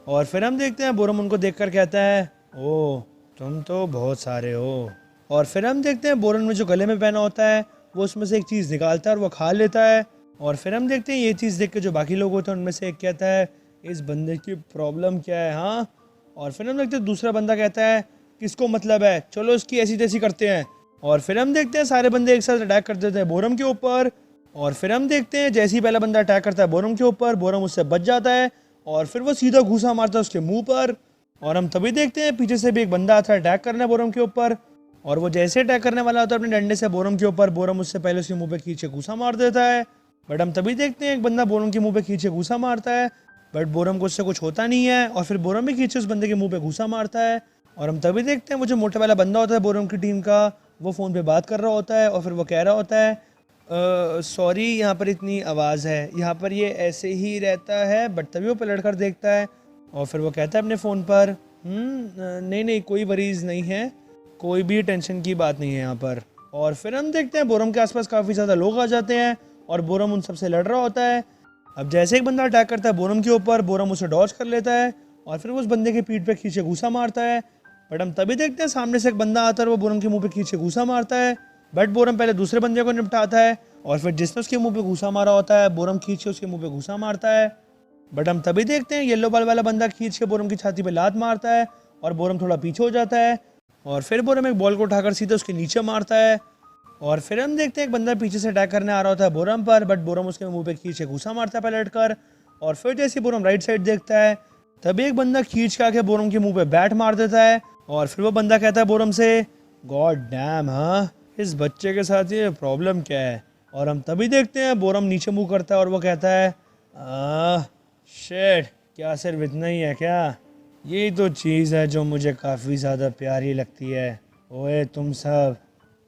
और फिर हम देखते हैं बोरम उनको देखकर कहता है, ओह तुम तो बहुत सारे हो। और फिर हम देखते हैं बोरम ने जो गले में पहना होता है वो उसमें से एक चीज़ निकालता है और वो खा लेता है। और फिर हम देखते हैं ये चीज़ देख के जो बाकी लोग होते हैं उनमें से एक कहता है, इस बंदे की प्रॉब्लम क्या है, हाँ। और फिर हम देखते हैं दूसरा बंदा कहता है, किसको मतलब है, चलो इसकी ऐसी तैसी करते हैं। और फिर हम देखते हैं सारे बंदे एक साथ अटैक कर देते हैं बोरम के ऊपर। और फिर हम देखते हैं जैसे ही पहला बंदा अटैक करता है बोरम के ऊपर, बोरम उससे बच जाता है, और फिर वो सीधा घूसा मारता है उसके मुंह पर। और हम तभी देखते हैं पीछे से भी एक बंदा आता है अटैक करने बोरम के ऊपर, और वो जैसे अटैक करने वाला होता है अपने डंडे से बोरम के ऊपर, बोरम उससे पहले उसके मुंह पे खींचे घूसा मार देता है। बट हम तभी देखते हैं एक बंदा बोरम के मुंह पे खींचे घूसा मारता है, बट बोरम को उससे कुछ होता नहीं है और फिर बोरम भी खींचे उस बंदे के मुंह पे घूसा मारता है। और हम तभी देखते हैं वो जो मोटे वाला बंदा होता है बोरम की टीम का, वो फ़ोन पे बात कर रहा होता है और फिर वो कह रहा होता है सॉरी यहाँ पर इतनी आवाज़ है, यहाँ पर ये ऐसे ही रहता है। बट तभी वो पलट कर देखता है और फिर वो कहता है अपने फ़ोन पर नहीं नहीं कोई वरीज़ नहीं है, कोई भी टेंशन की बात नहीं है यहाँ पर। और फिर हम देखते हैं बोरम के आसपास काफ़ी ज़्यादा लोग आ जाते हैं और बोरम उन सबसे लड़ रहा होता है। अब जैसे एक बंदा अटैक करता है बोरम के ऊपर, बोरम उसे डॉज कर लेता है और फिर वो उस बंदे के पीठ पे खींचे घूसा मारता है। बट हम तभी देखते हैं सामने से एक बंदा आता है और वो बोरम के मुंह पे खींचे घूसा मारता है। बट बोरम पहले दूसरे बंदे को निपटाता है और फिर जिसने उसके मुंह पे घूसा मारा होता है बोरम खींच के उसके मुंह पे घूसा मारता है। बट हम तभी देखते हैं येलो बाल वाला बंदा खींच के बोरम की छाती पे लात मारता है और बोरम थोड़ा पीछे हो जाता है और फिर बोरम एक बॉल को उठाकर सीधे उसके नीचे मारता है। और फिर हम देखते हैं एक बंदा पीछे से अटैक करने आ रहा होता है बोरम पर, बट बोरम उसके मुंह पे खींच के घूसा मारता है पलट कर। और फिर जैसे बोरम राइट साइड देखता है तभी एक बंदा खींच के आके बोरम के मुंह पे बैट मार देता है और फिर वो बंदा कहता है बोरम से गॉड डैम, हाँ इस बच्चे के साथ ये प्रॉब्लम क्या है। और हम तभी देखते हैं बोरम नीचे मुंह करता है और वो कहता है शिट, क्या सिर्फ इतना ही है क्या? यही तो चीज़ है जो मुझे काफ़ी ज़्यादा प्यारी लगती है। ओए तुम सब,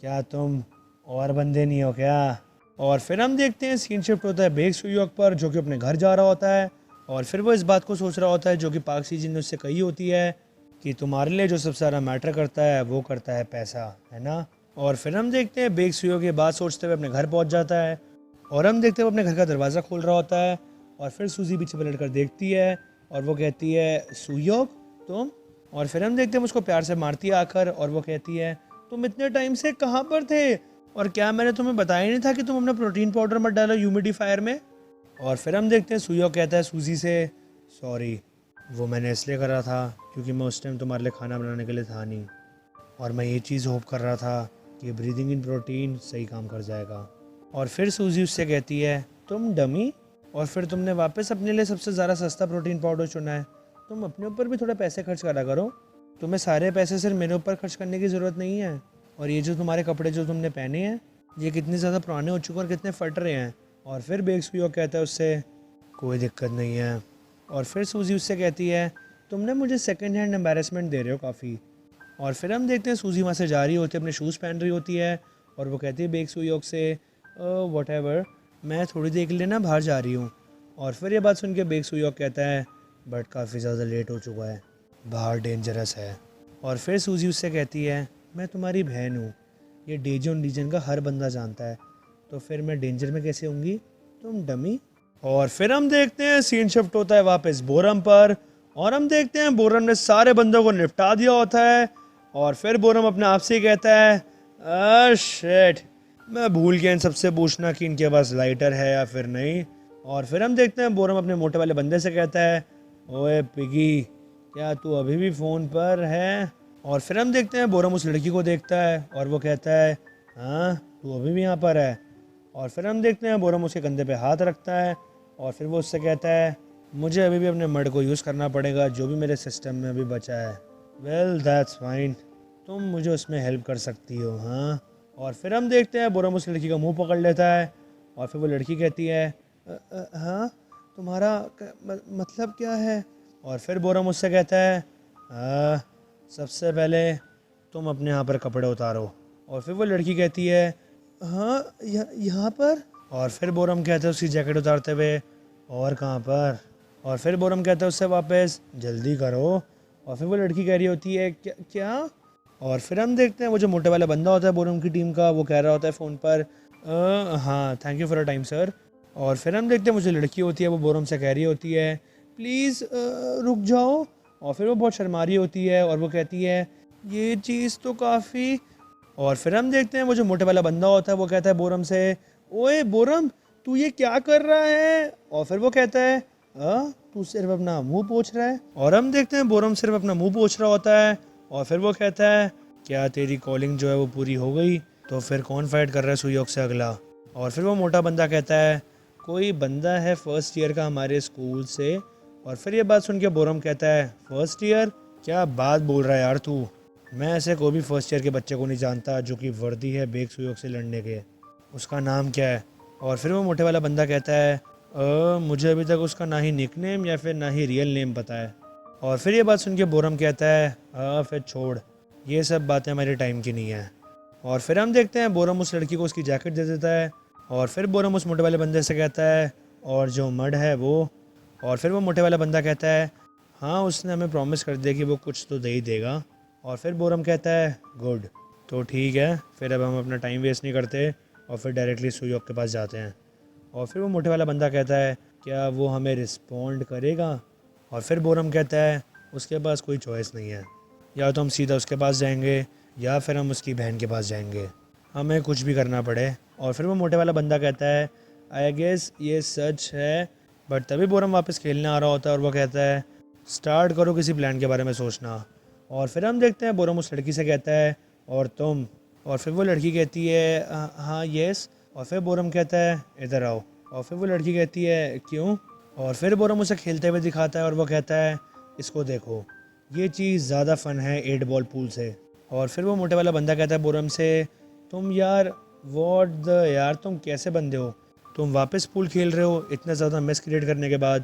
क्या तुम और बंदे नहीं हो क्या? और फिर हम देखते हैं सीन शिफ्ट होता है बेग सुयोक पर, जो कि अपने घर जा रहा होता है और फिर वो इस बात को सोच रहा होता है जो कि पाक सी जी ने उससे कही होती है कि तुम्हारे लिए जो सबसे सारा मैटर करता है वो करता है पैसा, है ना। और फिर हम देखते हैं बेग सुयोक ये बात सोचते हुए अपने घर पहुंच जाता है और हम देखते हैं वो अपने घर का दरवाज़ा खोल रहा होता है और फिर सूजी पीछे पलट कर देखती है और वो कहती है सुयोक तुम। और फिर हम देखते हैं उसको प्यार से मारती है आकर और वो कहती है तुम इतने टाइम से कहाँ पर थे और क्या मैंने तुम्हें बताया नहीं था कि तुम अपना प्रोटीन पाउडर मत डालो ह्यूमिडिफायर में। और फिर हम देखते हैं सुयोक कहता है सूजी से सॉरी, वो मैंने इसलिए करा था क्योंकि मैं उस टाइम तुम्हारे लिए खाना बनाने के लिए था नहीं और मैं ये चीज़ होप कर रहा था कि ब्रीदिंग इन प्रोटीन सही काम कर जाएगा। और फिर सूजी उससे कहती है तुम डमी, और फिर तुमने वापस अपने लिए सबसे ज़्यादा सस्ता प्रोटीन पाउडर चुना है, तुम अपने ऊपर भी थोड़ा पैसे खर्च करा करो, तुम्हें सारे पैसे सिर्फ मेरे ऊपर खर्च करने की ज़रूरत नहीं है। और ये जो तुम्हारे कपड़े जो तुमने पहने हैं ये कितने ज़्यादा पुराने हो चुके हैं और कितने फट रहे हैं। और फिर बेग सुयोक कहता है उससे कोई दिक्कत नहीं है। और फिर सूजी उससे कहती है तुमने मुझे सेकंड हैंड एम्बैरेसमेंट दे रहे हो काफ़ी। और फिर हम देखते हैं सूजी वहाँ से जा रही होती है, अपने शूज़ पहन रही होती है और वो कहती है बेग सुयोक से वट एवर, मैं थोड़ी देर के लिए ना बाहर जा रही हूँ। और फिर ये बात सुन के बेग सुयोक कहता है बट काफ़ी ज़्यादा लेट हो चुका है, बाहर डेंजरस है। और फिर सूजी उससे कहती है मैं तुम्हारी बहन हूँ, ये डेजन रीजन का हर बंदा जानता है, तो फिर मैं डेंजर में कैसे होंगी, तुम डमी। और फिर हम देखते हैं सीन शिफ्ट होता है वापस बोरम पर और हम देखते हैं बोरम ने सारे बंदों को निपटा दिया होता है। और फिर बोरम अपने आप से ही कहता है शिट, मैं भूल गया इन सबसे पूछना कि इनके पास लाइटर है या फिर नहीं। और फिर हम देखते हैं बोरम अपने मोटे वाले बंदे से कहता है ओए पिगी, क्या तू अभी भी फ़ोन पर है? और फिर हम देखते हैं बोरम उस लड़की को देखता है और वो कहता है हाँ तू अभी भी यहाँ पर है। और फिर हम देखते हैं बोरम उसके कंधे पे हाथ रखता है और फिर वो उससे कहता है मुझे अभी भी अपने मर्ड को यूज़ करना पड़ेगा जो भी मेरे सिस्टम में अभी बचा है। वेल दैट्स फाइन, तुम मुझे उसमें हेल्प कर सकती हो, हाँ। और फिर हम देखते हैं बोरम उस लड़की का मुंह पकड़ लेता है और फिर वो लड़की कहती है हाँ तुम्हारा मतलब क्या है? और फिर बोरम उससे कहता है सबसे पहले तुम अपने यहाँ पर कपड़े उतारो। और फिर वो लड़की कहती है हाँ यहाँ पर। और फिर बोरम कहता है उसकी जैकेट उतारते हुए और कहाँ पर? और फिर बोरम कहता है उससे वापस जल्दी करो। और फिर वो लड़की कह रही होती है क्या? और फिर हम देखते हैं वो जो मोटे वाला बंदा होता है बोरम की टीम का, वो कह रहा होता है फ़ोन पर हाँ thank you for a time sir. और फिर हम देखते हैं वो जो लड़की होती है वो बोरम से कह रही होती है प्लीज़ रुक जाओ। और फिर वो बहुत शर्मा रही होती है और वो कहती है ये चीज़ तो काफ़ी। और फिर हम देखते हैं वो जो मोटे वाला बंदा होता है वो कहता है बोरम से ओए बोरम तू ये क्या कर रहा है? और फिर वो कहता है तू सिर्फ अपना मुंह पोंछ रहा है। और हम देखते हैं बोरम सिर्फ अपना मुंह पोंछ रहा होता है और फिर वो कहता है क्या तेरी कॉलिंग जो है वो पूरी हो गई? तो फिर कौन फाइट कर रहा है सुयोक से अगला? और फिर वो मोटा बंदा कहता है कोई बंदा है फर्स्ट ईयर का हमारे स्कूल से। और फिर ये बात सुन के बोरम कहता है फर्स्ट ईयर, क्या बात बोल रहा है यार तू, मैं ऐसे कोई भी फर्स्ट ईयर के बच्चे को नहीं जानता जो कि वर्दी है बेग सुयोक से लड़ने के, उसका नाम क्या है? और फिर वो मोटे वाला बंदा कहता है मुझे अभी तक उसका ना ही निकनेम या फिर ना ही रियल नेम पता है। और फिर ये बात सुन के बोरम कहता है, फिर छोड़, ये सब बातें हमारे टाइम की नहीं है। और फिर हम देखते हैं बोरम उस लड़की को उसकी जैकेट दे देता है। और फिर बोरम उस मोटे वाले बंदे से कहता है, और जो मड है वो। और फिर वो मोटे वाला बंदा कहता है, हाँ उसने हमें प्रॉमिस कर दिया कि वो कुछ तो दे ही देगा। और फिर बोरम कहता है, गुड, तो ठीक है, फिर अब हम अपना टाइम वेस्ट नहीं करते और फिर डायरेक्टली सुयोक के पास जाते हैं। और फिर वो मोटे वाला बंदा कहता है, क्या वो हमें रिस्पॉन्ड करेगा? और फिर बोरम कहता है, उसके पास कोई चॉइस नहीं है, या तो हम सीधा उसके पास जाएंगे या फिर हम उसकी बहन के पास जाएंगे, हमें कुछ भी करना पड़े। और फिर वो मोटे वाला बंदा कहता है, आई गेस ये सच है। बट तभी बोरम वापस खेलने आ रहा होता है और वो कहता है, स्टार्ट करो किसी प्लान के बारे में सोचना। और फिर हम देखते हैं बोरम उस लड़की से कहता है, और तुम? और फिर वो लड़की कहती है, हाँ येस। और फिर बोरम कहता है, इधर आओ। और फिर वो लड़की कहती है, क्यों? और फिर बोरम उसे खेलते हुए दिखाता है और वो कहता है, इसको देखो, ये चीज़ ज़्यादा फ़न है 8 बॉल पूल से। और फिर वो मोटे वाला बंदा कहता है बोरम से, तुम यार, वॉट द यार, तुम कैसे बंदे हो? तुम वापस पूल खेल रहे हो इतना ज़्यादा मेस क्रिएट करने के बाद?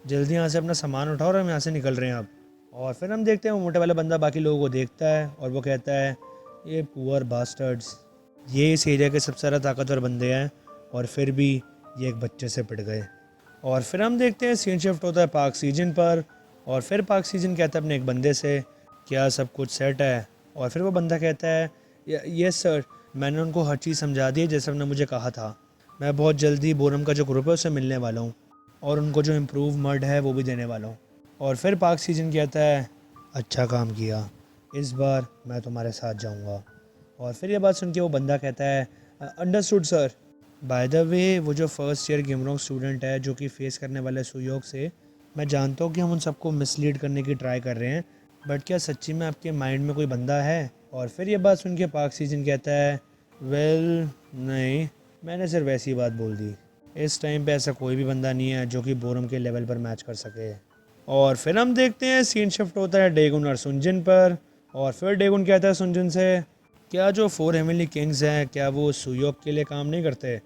जल्दी यहाँ से अपना सामान उठाओ और हम यहाँ से निकल रहे हैं अब। और फिर हम देखते हैं वो मोटे वाला बंदा बाकी लोगों को देखता है और वो कहता है, ये पुअर बास्टर्ड्स, ये इस एरिया के सबसे ज़्यादा ताकतवर बंदे हैं और फिर भी ये एक बच्चे से पिट गए। और फिर हम देखते हैं सीन शिफ्ट होता है पार्क सीजन पर। और फिर पार्क सीजन कहता है अपने एक बंदे से, क्या सब कुछ सेट है? और फिर वो बंदा कहता है, यस सर, मैंने उनको हर चीज़ समझा दी है जैसे उन्होंने मुझे कहा था। मैं बहुत जल्दी बोरम का जो ग्रुप है उससे मिलने वाला हूँ और उनको जो इम्प्रूव मड है वो भी देने वाला हूँ। और फिर पार्क सीजन कहता है, अच्छा काम किया, इस बार मैं तुम्हारे साथ जाऊँगा। और फिर ये बात सुन के वो बंदा कहता है, understood sir. By the way, वो जो फर्स्ट ईयर गिमरोंग स्टूडेंट है जो कि फेस करने वाले सुयोग से, मैं जानता हूँ कि हम उन सबको मिसलीड करने की ट्राई कर रहे हैं, बट क्या सच्ची में आपके माइंड में कोई बंदा है? और फिर ये बात सुन के पार्क सीजन कहता है, वेल नहीं, मैंने सिर्फ ऐसी बात बोल दी, इस टाइम पे ऐसा कोई भी बंदा नहीं है जो कि बोरम के लेवल पर मैच कर सके। और फिर हम देखते हैं सीन शिफ्ट होता है डेगुन और सुनजिन पर। और फिर डेगुन कहता है सुनजिन से, क्या जो 4 हेवनली किंग्स हैं क्या वो सुयोग के लिए काम नहीं करते?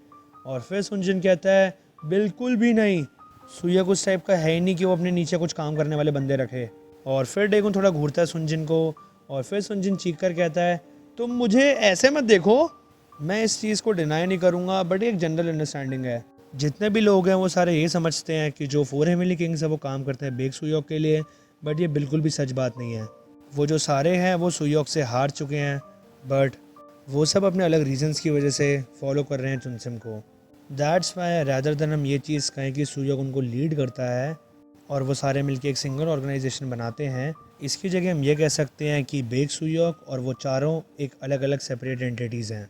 और फिर सुनजिन कहता है, बिल्कुल भी नहीं, सुयोग उस टाइप का है ही नहीं कि वो अपने नीचे कुछ काम करने वाले बंदे रखे। और फिर डेगुन थोड़ा घूरता है सुनजिन को और फिर सुनजिन चीख कर कहता है, तुम मुझे ऐसे मत देखो, मैं इस चीज़ को डिनाई नहीं करूँगा, बट एक जनरल अंडरस्टैंडिंग है, जितने भी लोग हैं वो सारे ये समझते हैं कि जो 4 हेवनली किंग्स है वो काम करते हैं बेग सुयोग के लिए, बट ये बिल्कुल भी सच बात नहीं है। वो जो सारे हैं वो सुयोग से हार चुके हैं, बट वो सब अपने अलग रीजंस की वजह से फॉलो कर रहे हैं चुनसिम को। दैट्स वाई रैदर देन हम ये चीज़ कहें कि सुयोग उनको लीड करता है और वो सारे मिलके एक सिंगल ऑर्गेनाइजेशन बनाते हैं, इसकी जगह हम ये कह सकते हैं कि बेग सुयोग और वो चारों एक अलग अलग सेपरेट एंटिटीज़ हैं।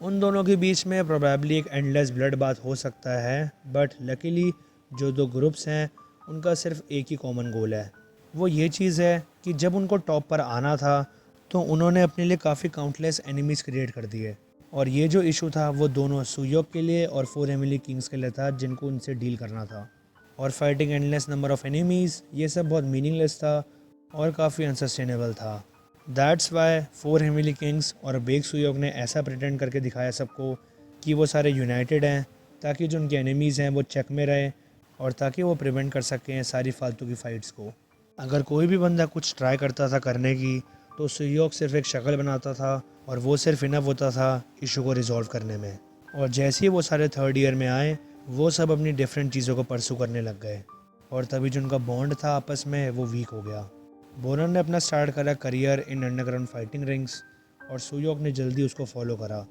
उन दोनों के बीच में प्रोबेबली एक एंडलेस ब्लड बात हो सकता है, बट लकीली जो दो ग्रुप्स हैं उनका सिर्फ एक ही कॉमन गोल है। वो ये चीज़ है कि जब उनको टॉप पर आना था तो उन्होंने अपने लिए काफ़ी काउंटलेस एनिमीज़ क्रिएट कर दिए, और ये जो इशू था वो दोनों सुयोग के लिए और 4 हेवनली किंग्स के लिए था जिनको उनसे डील करना था। और fighting endless number of enemies, ये सब बहुत मीनिंगलेस था और काफ़ी अनसस्टेनेबल था। दैट्स वाई 4 हेवनली किंग्स और बेग सुयोग ने ऐसा प्रिटेंड करके दिखाया सबको कि वो सारे यूनाइटेड हैं, ताकि जो उनके एनिमीज़ हैं वो चेक में रहे और ताकि वो प्रिवेंट कर सकें सारी फालतू की फ़ाइट्स को। अगर कोई भी बंदा कुछ ट्राई करता था करने की तो सुयोग सिर्फ एक शक्ल बनाता था और वो सिर्फ इनफ होता था इशू को रिजॉल्व करने में। और जैसे ही वो सारे थर्ड ईयर में आए वो सब अपनी डिफरेंट चीज़ों को परसू करने लग गए और तभी जो उनका बॉन्ड था आपस में वो वीक हो गया। बोरन ने अपना स्टार्ट करा career in underground fighting rings और सुयोग ने जल्दी उसको फॉलो करा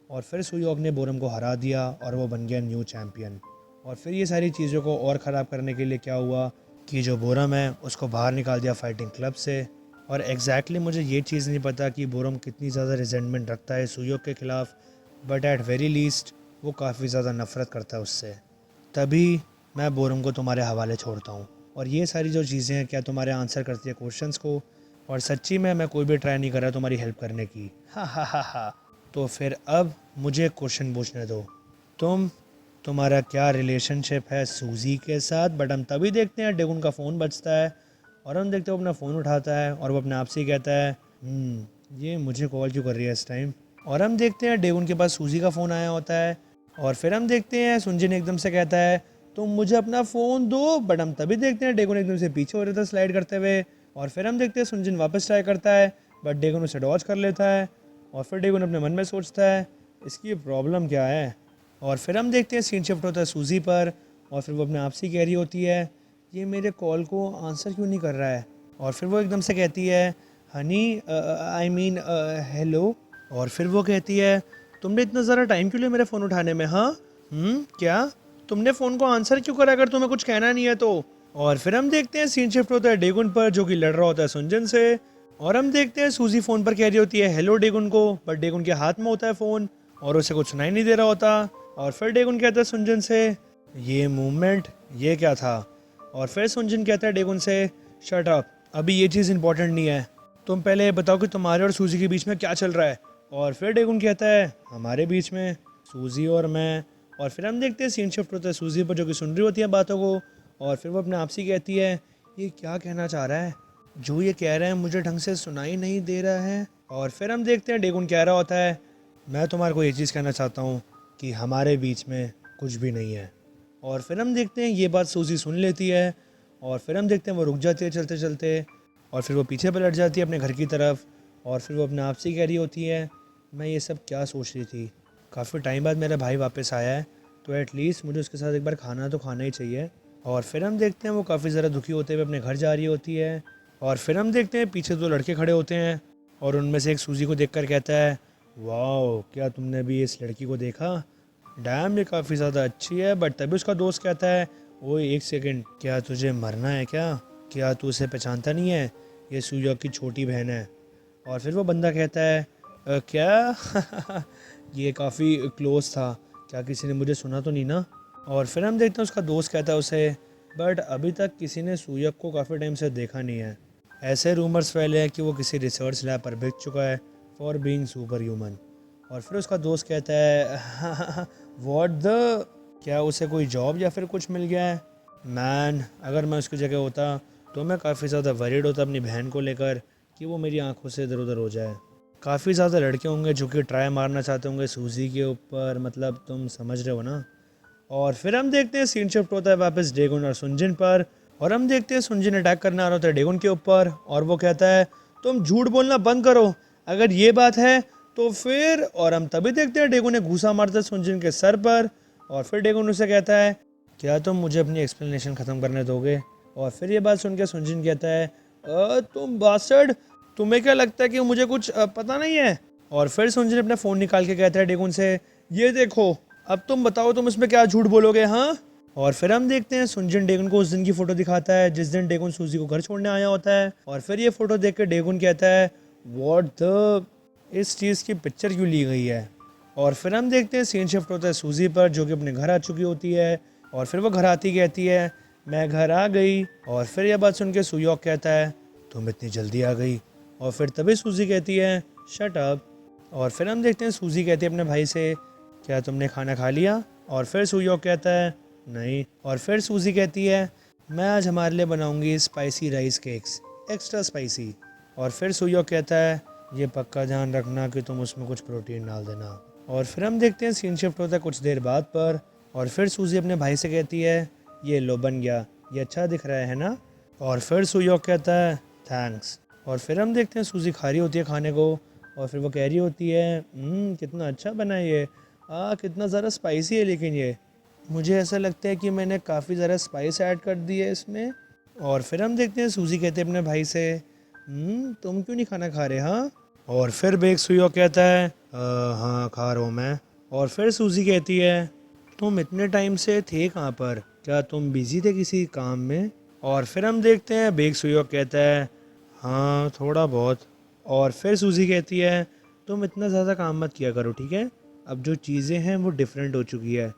और फिर सुयोग ने बोरम को हरा दिया और वो बन गया न्यू चैम्पियन। और फिर ये सारी चीज़ों को और ख़राब करने के लिए क्या हुआ कि जो बोरम है उसको बाहर निकाल दिया फाइटिंग क्लब से। और एग्जैक्टली मुझे ये चीज़ नहीं पता कि बोरम कितनी ज़्यादा रिजेंटमेंट रखता है सुयोग के ख़िलाफ़, बट एट वेरी लीस्ट वो काफ़ी ज़्यादा नफ़रत करता है उससे। तभी मैं बोरम को तुम्हारे हवाले छोड़ता हूँ। और ये सारी जो चीज़ें हैं क्या तुम्हारे आंसर करती है क्वेश्चंस को, और सच्ची में मैं कोई भी ट्राई नहीं कर रहा तुम्हारी हेल्प करने की। हा हा हा हा। तो फिर अब मुझे क्वेश्चन पूछने दो, तुम्हारा क्या रिलेशनशिप है सूजी के साथ? बट हम तभी देखते हैं डेगुन का फ़ोन बजता है और हम देखते हैं वो अपना फ़ोन उठाता है और वो अपने आप से ही कहता है, ये मुझे कॉल क्यों कर रही है इस टाइम? और हम देखते हैं डेगुन के पास सूजी का फ़ोन आया होता है और फिर हम देखते हैं सुनजिन एकदम से कहता है, तुम मुझे अपना फ़ोन दो। बट हम तभी देखते हैं डेगुन एकदम से पीछे हो रहा था स्लाइड करते हुए। और फिर हम देखते हैं सुनजिन वापस ट्राई करता है, बट डेगुन उसे डॉज कर लेता है। और फिर डेगुन अपने मन में सोचता है इसकी प्रॉब्लम क्या है। और फिर हम देखते हैं सीन शिफ्ट होता है सूजी पर। और फिर वो अपने आप से कह रही होती है ये मेरे कॉल को आंसर क्यों नहीं कर रहा है। और फिर वो एकदम से कहती है हनी, आई मीन हेलो। और फिर वो कहती है तुमने इतना ज़्यादा टाइम क्यों लिया मेरे फ़ोन उठाने में। हाँ, क्या तुमने फ़ोन को आंसर क्यों करा अगर तुम्हें कुछ कहना नहीं है तो। और फिर हम देखते हैं सीन शिफ्ट होता है डेगुन पर, जो कि लड़ रहा होता है सुनजन से। और हम देखते हैं सूजी फ़ोन पर कह रही होती है हेलो डेगुन को, बट डेगुन के हाथ में होता है फ़ोन और उसे कुछ सुनाई नहीं दे रहा होता। और फिर डेगुन कहता है सुनजन से ये मूवमेंट ये क्या था। और फिर सुनजन कहता है डेगुन से शट अप, अभी ये चीज़ इंपॉर्टेंट नहीं है, तुम पहले ये बताओ कि तुम्हारे और सूजी के बीच में क्या चल रहा है। और फिर डेगुन कहता है हमारे बीच में सूजी और मैं। और फिर हम देखते हैं सीन शिफ्ट होता है सूजी पर, जो कि सुन रही होती है बातों को। और फिर वो अपने आप से कहती है ये क्या कहना चाह रहा है, जो ये कह रहे हैं मुझे ढंग से सुनाई नहीं दे रहा है। और फिर हम देखते हैं डेगुन कह रहा होता है मैं तुम्हारे को ये चीज़ कहना चाहता हूँ कि हमारे बीच में कुछ भी नहीं है। और फिर हम देखते हैं ये बात सूजी सुन लेती है। और फिर हम देखते हैं वो रुक जाती है चलते चलते। और फिर वो पीछे पलट जाती है अपने घर की तरफ। और फिर वो अपने आप से कह रही होती है मैं ये सब क्या सोच रही थी, काफ़ी टाइम बाद मेरा भाई वापस आया है तो एटलीस्ट मुझे उसके साथ एक बार खाना तो खाना ही चाहिए। और फिर हम देखते हैं वो काफ़ी ज़्यादा दुखी होते हुए अपने घर जा रही होती है। और फिर हम देखते हैं पीछे दो लड़के खड़े होते हैं और उनमें से एक सूजी को देखकर कहता है वाओ, क्या तुमने भी इस लड़की को देखा, डैम ये काफ़ी ज़्यादा अच्छी है। बट तभी उसका दोस्त कहता है ओए एक सेकंड, क्या तुझे मरना है क्या तू उसे पहचानता नहीं है, ये सूजा की छोटी बहन है। और फिर वो बंदा कहता है क्या ये काफ़ी क्लोज था, क्या किसी ने मुझे सुना तो नहीं ना। और फिर हम देखते हैं उसका दोस्त कहता है उसे बट अभी तक किसी ने सूयक को काफ़ी टाइम से देखा नहीं है, ऐसे रूमर्स फैले हैं कि वो किसी रिसर्च लैब पर बिक चुका है फॉर बीइंग सुपर ह्यूमन। और फिर उसका दोस्त कहता है व्हाट द, क्या उसे कोई जॉब या फिर कुछ मिल गया है। मैन, अगर मैं उसकी जगह होता तो मैं काफ़ी ज़्यादा वरीड होता अपनी बहन को लेकर कि वो मेरी आंखों से इधर उधर हो जाए। काफ़ी ज़्यादा लड़के होंगे जो कि ट्राई मारना चाहते होंगे सूजी के ऊपर, मतलब तुम समझ रहे हो ना। और फिर हम देखते हैं सीन शिफ्ट होता है वापस डेगुन और सुनजिन पर। और हम देखते हैं सुनजिन अटैक करने आ रहा होता है डेगुन के ऊपर और वो कहता है तुम झूठ बोलना बंद करो अगर ये बात है तो फिर। और हम तभी देखते हैं डेगुन ने घूसा मारता है सुनजिन के सर पर। और फिर डेगुन उसे कहता है क्या तुम मुझे अपनी एक्सप्लेनेशन ख़त्म करने दोगे। और फिर ये बात सुन के सुनजिन कहता है तुम बास्टर्ड, तुम्हें क्या लगता है कि मुझे कुछ पता नहीं है। और फिर सुनजिन अपना फ़ोन निकाल के कहता है डेगुन से ये देखो, अब तुम बताओ तुम इसमें क्या झूठ बोलोगे। हाँ। और फिर हम देखते हैं सुनजिन डेगुन को उस दिन की फ़ोटो दिखाता है जिस दिन डेगुन सूजी को घर छोड़ने आया होता है। और फिर ये फ़ोटो देख के डेगुन कहता है व्हाट द, इस चीज़ की पिक्चर क्यों ली गई है। और फिर हम देखते हैं सीन शिफ्ट होता है सूजी पर, जो कि अपने घर आ चुकी होती है। और फिर वो घर आती कहती है मैं घर आ गई। और फिर यह बात सुन के सुयोक कहता है तुम इतनी जल्दी आ गई। और फिर तभी सूजी कहती है शट अप। और फिर हम देखते हैं सूजी कहती है अपने भाई से क्या तुमने खाना खा लिया। और फिर सुयोक कहता है नहीं। और फिर सूजी कहती है मैं आज हमारे लिए बनाऊंगी spicy rice cakes, extra spicy. और फिर सुयोक कहता है ये पक्का ध्यान रखना कि तुम उसमें कुछ प्रोटीन डाल देना। और फिर हम देखते हैं सीन शिफ्ट होता है कुछ देर बाद पर। और फिर सूजी अपने भाई से कहती है ये लो बन गया, ये अच्छा दिख रहा है ना। और फिर सुयोक कहता है थैंक्स। और फिर हम देखते हैं सूजी खा रही होती है खाने को। और फिर वो कह रही होती है कितना अच्छा बना है ये, कितना ज़्यादा स्पाइसी है, लेकिन ये मुझे ऐसा लगता है कि मैंने काफ़ी ज़्यादा स्पाइस ऐड कर दी है इसमें। और फिर हम देखते हैं सूजी कहते हैं अपने भाई से तुम क्यों नहीं खाना खा रहे। हाँ। और फिर बेग सुयो कहता है हाँ खा रहा हूँ मैं। और फिर सूजी कहती है तुम इतने टाइम से थे कहाँ पर, क्या तुम बिज़ी थे किसी काम में। और फिर हम देखते हैं बेग सुयो कहता है हाँ थोड़ा बहुत। और फिर सूजी कहती है तुम इतना ज़्यादा काम मत किया करो ठीक है, अब जो चीज़ें हैं वो डिफरेंट हो चुकी है,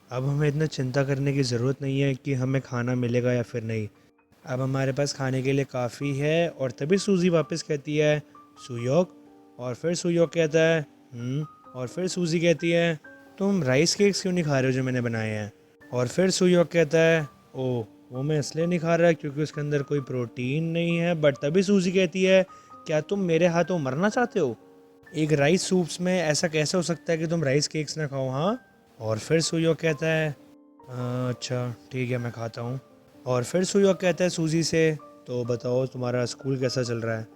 अब हमें इतना चिंता करने की ज़रूरत नहीं है कि हमें खाना मिलेगा या फिर नहीं, अब हमारे पास खाने के लिए काफ़ी है। और तभी सूजी वापस कहती है सुयोक। और फिर सुयोक कहता है और फिर सूजी कहती है तुम राइस केक्स क्यों नहीं खा रहे हो जो मैंने बनाए हैं। और फिर सुयोक कहता है ओह वो मैं इसलिए नहीं खा रहा क्योंकि उसके अंदर कोई प्रोटीन नहीं है। बट तभी सूजी कहती है क्या तुम मेरे हाथों मरना चाहते हो, एक राइस सूप्स में ऐसा कैसे हो सकता है कि तुम राइस केक्स ना खाओ। हाँ। और फिर सुयोक कहता है अच्छा ठीक है, मैं खाता हूँ। और फिर सुयोग कहता है सूजी से, तो बताओ तुम्हारा स्कूल कैसा चल रहा है?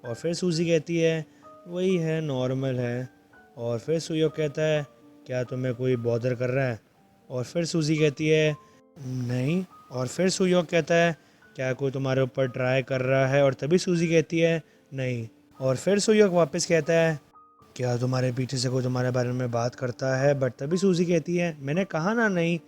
और फिर सूजी कहती है वही है, नॉर्मल है। और फिर सुयोग कहता है क्या तुम्हें कोई बॉदर कर रहा है? और फिर सूजी कहती है नहीं। और फिर सुयोग कहता है क्या कोई तुम्हारे ऊपर ट्राई कर रहा है? और तभी सूजी कहती है नहीं। और फिर सुयोग वापस कहता है क्या तुम्हारे पीछे से कोई तुम्हारे बारे में बात करता है? बट तभी सूजी कहती है मैंने कहा ना नहीं।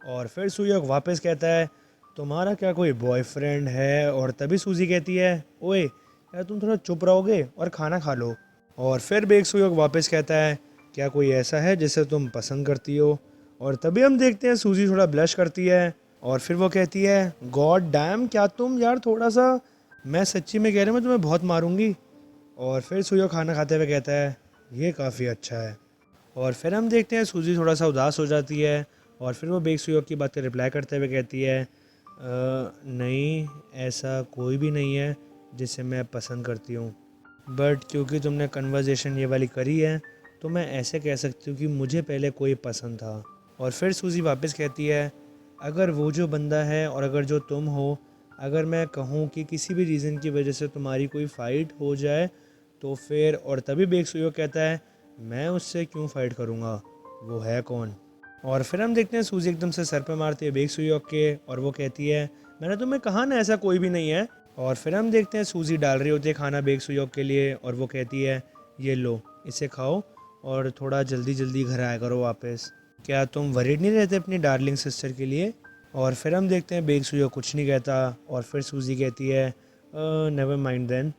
और फिर सुयोग वापस कहता है तुम्हारा क्या कोई बॉयफ्रेंड है? और तभी सूजी कहती है ओए यार तुम थोड़ा चुप रहोगे और खाना खा लो। और फिर बेग सुयोग वापस कहता है क्या कोई ऐसा है जिसे तुम पसंद करती हो? और तभी हम देखते हैं सूजी थोड़ा ब्लश करती है और फिर वो कहती है गॉड डैम, क्या तुम यार थोड़ा सा, मैं सच्ची में कह रहा हूँ, मैं तुम्हें बहुत मारूंगी। और फिर सुयोग खाना खाते हुए कहता है ये काफ़ी अच्छा है। और फिर हम देखते हैं सूजी थोड़ा सा उदास हो जाती है और फिर वो बेग सुयोग की बात का रिप्लाई करते हुए कहती है नहीं, ऐसा कोई भी नहीं है जिसे मैं पसंद करती हूँ, बट क्योंकि तुमने कन्वर्जेशन ये वाली करी है तो मैं ऐसे कह सकती हूँ कि मुझे पहले कोई पसंद था। और फिर सूजी वापस कहती है अगर वो जो बंदा है और अगर जो तुम हो, अगर मैं कहूँ कि किसी भी रीज़न की वजह से तुम्हारी कोई फ़ाइट हो जाए तो फिर, और तभी बेग सुयोग कहता है मैं उससे क्यों फ़ाइट करूँगा, वो है कौन? और फिर हम देखते हैं सूजी एकदम से सर पे मारती है बेग सुयोग के और वो कहती है मैंने तुम्हें कहा ना ऐसा कोई भी नहीं है। और फिर हम देखते हैं सूजी डाल रही होती है खाना बेग सुयोग के लिए और वो कहती है ये लो इसे खाओ और थोड़ा जल्दी जल्दी घर आया करो वापस। क्या तुम वरीड नहीं रहते अपनी डार्लिंग सिस्टर के लिए? और फिर हम देखते हैं बेग सुयोग कुछ नहीं कहता और फिर सूजी कहती है नेवर माइंड देन।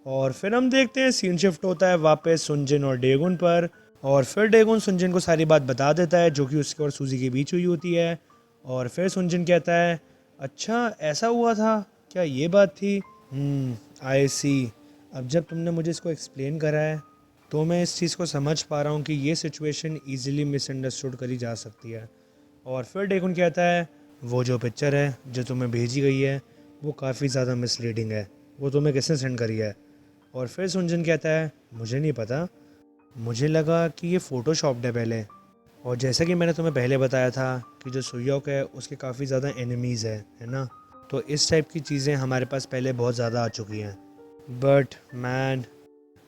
और फिर हम देखते हैं सीन शिफ्ट होता है वापस सुनजिन और डेगुन पर। और फिर डेगुन सुनजिन को सारी बात बता देता है जो कि उसके और सूजी के बीच हुई होती है। और फिर सुनजिन कहता है अच्छा ऐसा हुआ था क्या, ये बात थी? आई सी। अब जब तुमने मुझे इसको एक्सप्लेन करा है तो मैं इस चीज़ को समझ पा रहा हूँ कि ये सिचुएशन ईजिली मिसअंडरस्टूड करी जा सकती है। और फिर डेगुन कहता है वो जो पिक्चर है जो तुम्हें भेजी गई है वो काफ़ी ज़्यादा मिसलीडिंग है, वो तुम्हें किसने सेंड करी है? और फिर सुनजन कहता है मुझे नहीं पता, मुझे लगा कि ये फ़ोटोशॉप्ड है पहले। और जैसा कि मैंने तुम्हें पहले बताया था कि जो सुयोक है उसके काफ़ी ज़्यादा एनिमीज़ है ना, तो इस टाइप की चीज़ें हमारे पास पहले बहुत ज़्यादा आ चुकी हैं। बट मैन,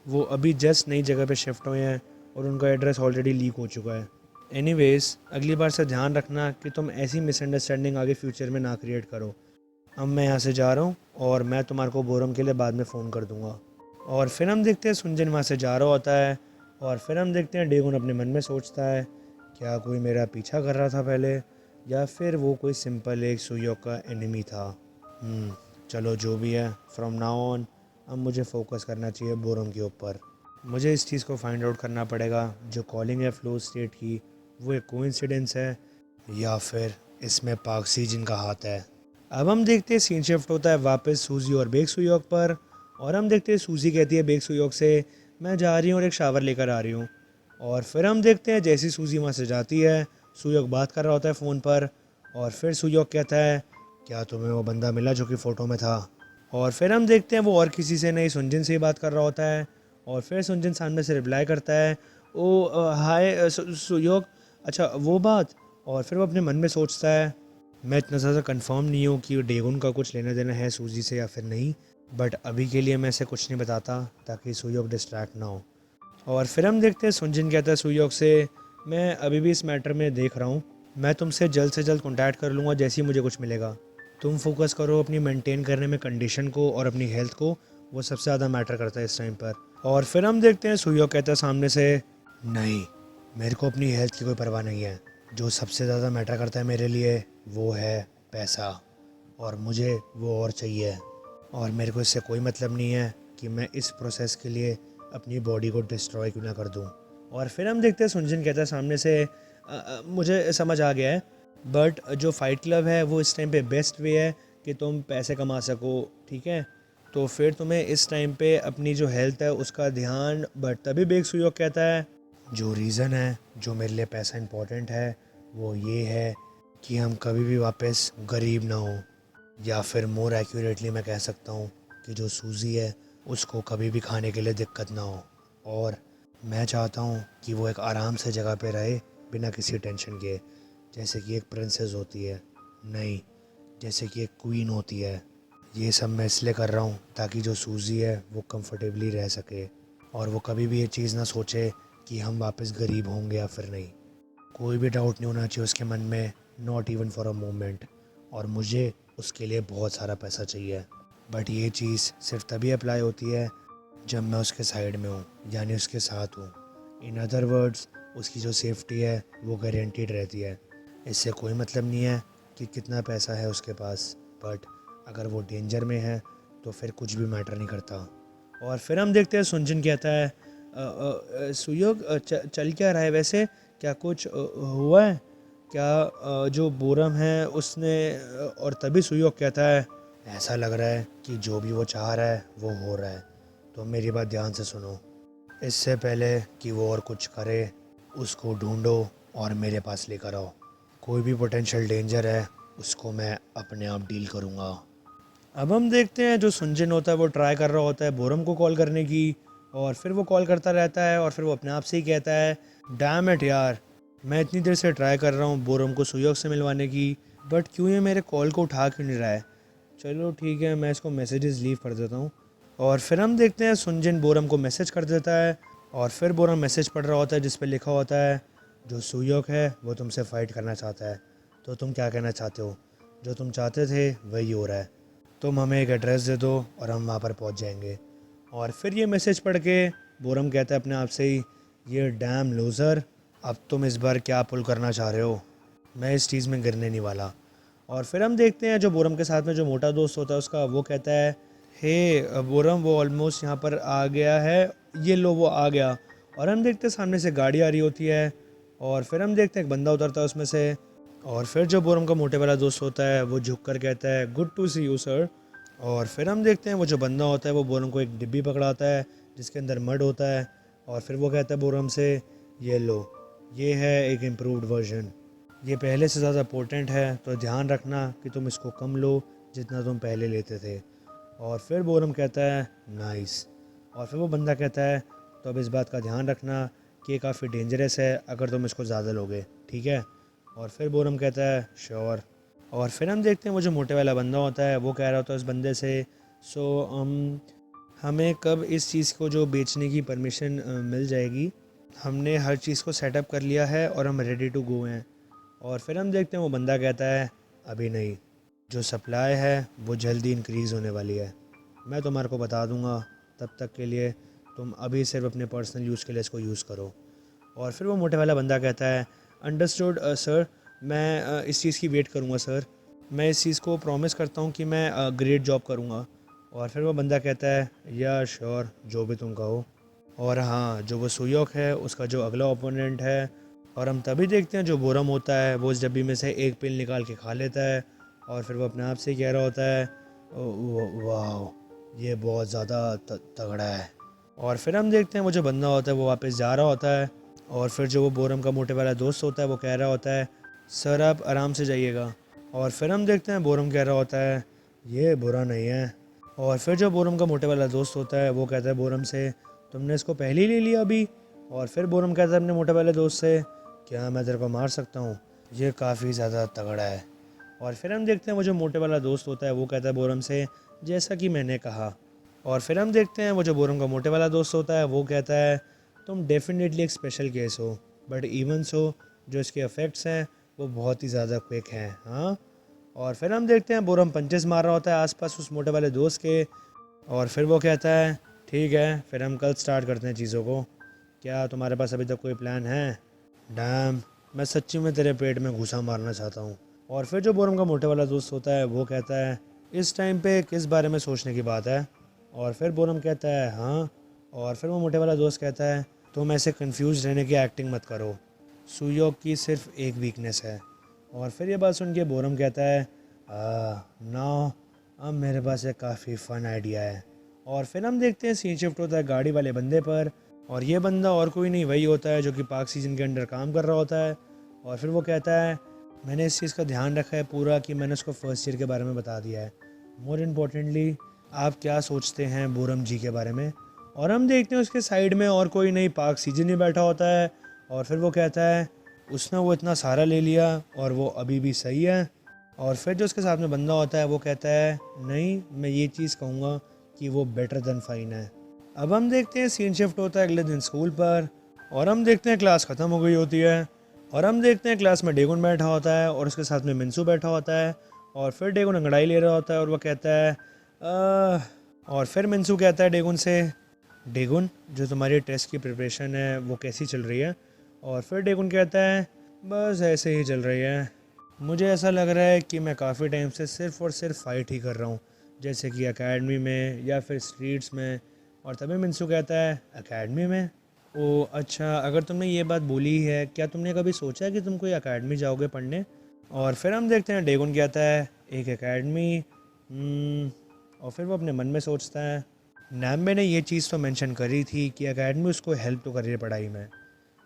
वो अभी जस्ट नई जगह पे शिफ्ट हुए हैं और उनका एड्रेस ऑलरेडी लीक हो चुका है। एनीवेज, अगली बार से ध्यान रखना कि तुम ऐसी मिसअंडरस्टैंडिंग आगे फ्यूचर में ना क्रिएट करो। अब मैं यहाँ से जा रहा हूँ और मैं तुम्हारे को बोरम के लिए बाद में फ़ोन कर दूँगा। और फिर हम देखते हैं सुनजन वहाँ से जा रहा होता है और फिर हम देखते हैं डेगुन अपने मन में सोचता है क्या कोई मेरा पीछा कर रहा था पहले, या फिर वो कोई सिंपल एक सुयोक का एनिमी था। चलो जो भी है, फ्रॉम नाउ ऑन अब मुझे फोकस करना चाहिए बोरम के ऊपर। मुझे इस चीज़ को फाइंड आउट करना पड़ेगा जो कॉलिंग है फ्लो स्टेट की, वो एक कोइंसिडेंस है या फिर इसमें पाक सीजन का हाथ है। अब हम देखते हैं सीन शिफ्ट होता है वापस सूजी और बेग सुयोग पर। और हम देखते हैं सूजी कहती है बेग सुयोग से मैं जा रही हूँ और एक शावर लेकर आ रही हूँ। और फिर हम देखते हैं जैसी सूजी वहाँ से जाती है, सुयोग बात कर रहा होता है फ़ोन पर। और फिर सुयोग कहता है क्या तुम्हें वो बंदा मिला जो कि फ़ोटो में था? और फिर हम देखते हैं वो और किसी से नहीं, सुनजिन से ही बात कर रहा होता है। और फिर सुनजिन सामने से रिप्लाई करता है ओ हाय सुयोग, अच्छा वो बात। और फिर वो अपने मन में सोचता है मैं इतना ज़्यादा कंफर्म नहीं हूँ कि डेगुन का कुछ लेना देना है सूजी से या फिर नहीं, बट अभी के लिए मैं इसे कुछ नहीं बताता ताकि सुयोग डिस्ट्रैक्ट ना हो। और फिर हम देखते हैं सुनजिन कहता है सुयोग से मैं अभी भी इस मैटर में देख रहा हूँ, मैं तुमसे जल्द से जल्द कॉन्टैक्ट कर लूँगा जैसे ही मुझे कुछ मिलेगा। तुम फोकस करो अपनी मेंटेन करने में कंडीशन को और अपनी हेल्थ को, वो सबसे ज़्यादा मैटर करता है इस टाइम पर। और फिर हम देखते हैं सुयोग कहता है सामने से नहीं, मेरे को अपनी हेल्थ की कोई परवाह नहीं है, जो सबसे ज़्यादा मैटर करता है मेरे लिए वो है पैसा, और मुझे वो और चाहिए। और मेरे को इससे कोई मतलब नहीं है कि मैं इस प्रोसेस के लिए अपनी बॉडी को डिस्ट्रॉय क्यों ना कर दूं। और फिर हम देखते हैं सुनजिन कहता है सामने से मुझे समझ आ गया है, बट जो फ़ाइट क्लब है वो इस टाइम पे बेस्ट वे है कि तुम पैसे कमा सको, ठीक है? तो फिर तुम्हें इस टाइम पे अपनी जो हेल्थ है उसका ध्यान। बट तभी बेग सुयोग कहता है जो रीज़न है जो मेरे लिए पैसा इंपॉर्टेंट है वो ये है कि हम कभी भी वापस गरीब ना हो, या फिर मोर एक्यूरेटली मैं कह सकता हूँ कि जो सूजी है उसको कभी भी खाने के लिए दिक्कत ना हो। और मैं चाहता हूँ कि वो एक आराम से जगह पे रहे बिना किसी टेंशन के। जैसे कि एक प्रिंसेस होती है, नहीं, जैसे कि एक क्वीन होती है। ये सब मैं इसलिए कर रहा हूँ ताकि जो सूजी है वो कंफर्टेबली रह सके और वो कभी भी ये चीज़ ना सोचे कि हम वापस गरीब होंगे या फिर नहीं। कोई भी डाउट नहीं होना चाहिए उसके मन में, not even for a moment. और मुझे उसके लिए बहुत सारा पैसा चाहिए, बट ये चीज़ सिर्फ तभी अप्लाई होती है जब मैं उसके साइड में हूँ, यानी उसके साथ हूँ। इन अदर वर्ड्स, उसकी जो सेफ्टी है वो गारंटीड रहती है। इससे कोई मतलब नहीं है कि कितना पैसा है उसके पास, बट अगर वो डेंजर में है तो फिर कुछ भी मैटर नहीं करता। और फिर हम देखते हैं सुनजिन कहता है सुयोग चल क्या रहा है वैसे, क्या कुछ हुआ है क्या? जो बोरम है उसने और तभी सुयोग कहता है ऐसा लग रहा है कि जो भी वो चाह रहा है वो हो रहा है। तो मेरी बात ध्यान से सुनो, इससे पहले कि वो और कुछ करे उसको ढूंढो और मेरे पास लेकर आओ। कोई भी पोटेंशियल डेंजर है उसको मैं अपने आप डील करूँगा। अब हम देखते हैं जो सुनजिन होता है वो ट्राई कर रहा होता है बोरम को कॉल करने की, और फिर वो कॉल करता रहता है और फिर वो अपने आप से ही कहता है डैम इट यार, मैं इतनी देर से ट्राई कर रहा हूँ बोरम को सुयोग से मिलवाने की, बट क्यों ये मेरे कॉल को उठा क्यों नहीं रहा है। चलो ठीक है, मैं इसको मैसेजेस लीव कर देता हूँ। और फिर हम देखते हैं सुनजिन बोरम को मैसेज कर देता है और फिर बोरम मैसेज पढ़ रहा होता है जिस पे लिखा होता है जो सुयोग है वो तुमसे फ़ाइट करना चाहता है, तो तुम क्या कहना चाहते हो? जो तुम चाहते थे वही हो रहा है, तुम हमें एक एड्रेस दे दो और हम वहाँ पर पहुँच जाएंगे। और फिर ये मैसेज पढ़ के बोरम कहता है अपने आप से ही, ये डैम लूज़र, अब तुम इस बार क्या पुल करना चाह रहे हो? मैं इस चीज़ में गिरने नहीं वाला। और फिर हम देखते हैं जो बोरम के साथ में जो मोटा दोस्त होता है उसका, वो कहता है हे बोरम वो ऑलमोस्ट यहाँ पर आ गया है, ये लो वो आ गया। और हम देखते हैं सामने से गाड़ी आ रही होती है और फिर हम देखते हैं एक बंदा उतरता है उसमें से। और फिर जो बोरम का मोटे वाला दोस्त होता है वो झुक कर कहता है good to see you sir. और फिर हम देखते हैं वो जो बंदा होता है वो बोरम को एक डिब्बी पकड़ाता है जिसके अंदर मड होता है और फिर वो कहता है बोरम से ये लो, ये है एक इम्प्रूव्ड वर्जन, ये पहले से ज़्यादा पोटेंट है, तो ध्यान रखना कि तुम इसको कम लो जितना तुम पहले लेते थे। और फिर बोरम कहता है नाइस। और फिर वो बंदा कहता है तो अब इस बात का ध्यान रखना कि ये काफ़ी डेंजरस है अगर तुम इसको ज़्यादा लोगे, ठीक है? और फिर बोरम कहता है श्योर। और फिर हम देखते हैं वो जो मोटे वाला बंदा होता है वो कह रहा होता है उस बंदे से सो हमें कब इस चीज़ को जो बेचने की परमिशन मिल जाएगी? हमने हर चीज़ को सेटअप कर लिया है और हम रेडी टू गो हैं। और फिर हम देखते हैं वो बंदा कहता है अभी नहीं, जो सप्लाई है वो जल्दी इंक्रीज़ होने वाली है, मैं तुम्हारे को बता दूंगा, तब तक के लिए तुम अभी सिर्फ अपने पर्सनल यूज़ के लिए इसको यूज़ करो। और फिर वो मोटे वाला बंदा कहता है अंडरस्टूड सर, मैं इस चीज़ की वेट करूँगा सर, मैं इस चीज़ को प्रॉमिस करता हूँ कि मैं ग्रेट जॉब करूँगा। और फिर वो बंदा कहता है या श्योर, जो भी तुम कहो। और हाँ, जो वो सुयोक है उसका जो अगला ओपोनेंट है, और हम तभी देखते हैं जो बोरम होता है वो उस डब्बी में से एक पिल निकाल के खा लेता है और फिर वो अपने आप से कह रहा होता है वाह, ये बहुत ज़्यादा तगड़ा है। और फिर हम देखते हैं वो जो बंदा होता है वो वापस जा रहा होता है और फिर जो वो बोरम का मोटे वाला दोस्त होता है वो कह रहा होता है सर आप आराम से जाइएगा। और फिर हम देखते हैं बोरम कह रहा होता है ये बुरा नहीं है। और फिर जो बोरम का मोटे वाला दोस्त होता है वो कहता है बोरम से तुमने इसको पहले ही ले लिया अभी? और फिर बोरम कहता है अपने मोटे वाले दोस्त से क्या मैं तेरे को मार सकता हूँ, ये काफ़ी ज़्यादा तगड़ा है। और फिर हम देखते हैं वो जो मोटे वाला दोस्त होता है वो कहता है बोरम से जैसा कि मैंने कहा। और फिर हम देखते हैं वो जो बोरम का मोटे वाला दोस्त होता है वो कहता है तुम डेफिनेटली एक स्पेशल केस हो, बट इवन सो जो इसके इफ़ेक्ट्स हैं वो बहुत ही ज़्यादा क्विक हैं। हाँ। और फिर हम देखते हैं बोरम पंचेस मार रहा होता है आसपास उस मोटे वाले दोस्त के, और फिर वो कहता है ठीक है फिर हम कल स्टार्ट करते हैं चीज़ों को, क्या तुम्हारे पास अभी तक कोई प्लान है? डैम, मैं सच्ची में तेरे पेट में घुसा मारना चाहता हूँ। और फिर जो बोरम का मोटे वाला दोस्त होता है वो कहता है इस टाइम पे किस बारे में सोचने की बात है? और फिर बोरम कहता है हाँ। और फिर वो मोटे वाला दोस्त कहता है तुम ऐसे कंफ्यूज रहने की एक्टिंग मत करो, सुयोग की सिर्फ एक वीकनेस है। और फिर ये बात सुन के बोरम कहता है ना, अब मेरे पास एक काफ़ी फ़न आइडिया है। और फिर हम देखते हैं सीन शिफ्ट होता है गाड़ी वाले बंदे पर, और ये बंदा और कोई नहीं वही होता है जो कि पार्क सीजन के अंडर काम कर रहा होता है। और फिर वो कहता है मैंने इस चीज़ का ध्यान रखा है पूरा कि मैंने उसको फर्स्ट ईयर के बारे में बता दिया है, मोर इम्पोर्टेंटली आप क्या सोचते हैं बोरम जी के बारे में? और हम देखते हैं उसके साइड में और कोई नहीं पार्क सीजन ही बैठा होता है। और फिर वो कहता है उसने वो इतना सारा ले लिया और वो अभी भी सही है। और फिर जो उसके साथ में बंदा होता है वो कहता है नहीं, मैं ये चीज़ कहूँगा कि वो बेटर देन फाइन है। अब हम देखते हैं सीन शिफ्ट होता है अगले दिन स्कूल पर, और हम देखते हैं क्लास ख़त्म हो गई होती है, और हम देखते हैं क्लास में डेगुन बैठा होता है और उसके साथ में मिंसू बैठा होता है। और फिर डेगुन अंगड़ाई ले रहा होता है और वो कहता है और फिर मिंसू कहता है डेगुन से, डेगुन जो तुम्हारी टेस्ट की प्रिपरेशन है वो कैसी चल रही है? और फिर डेगुन कहता है बस ऐसे ही चल रही है, मुझे ऐसा लग रहा है कि मैं काफ़ी टाइम से सिर्फ़ और सिर्फ फ़ाइट ही कर रहा हूँ, जैसे कि एकेडमी में या फिर स्ट्रीट्स में। और तभी मिंसू कहता है एकेडमी में? ओ अच्छा, अगर तुमने ये बात बोली ही है, क्या तुमने कभी सोचा है कि तुम कोई एकेडमी जाओगे पढ़ने? और फिर हम देखते हैं डेगुन कहता है एक एकेडमी, और फिर वो अपने मन में सोचता है नैम्बे ने ये चीज़ तो मेंशन करी थी कि एकेडमी उसको हेल्प तो कर रही है पढ़ाई में।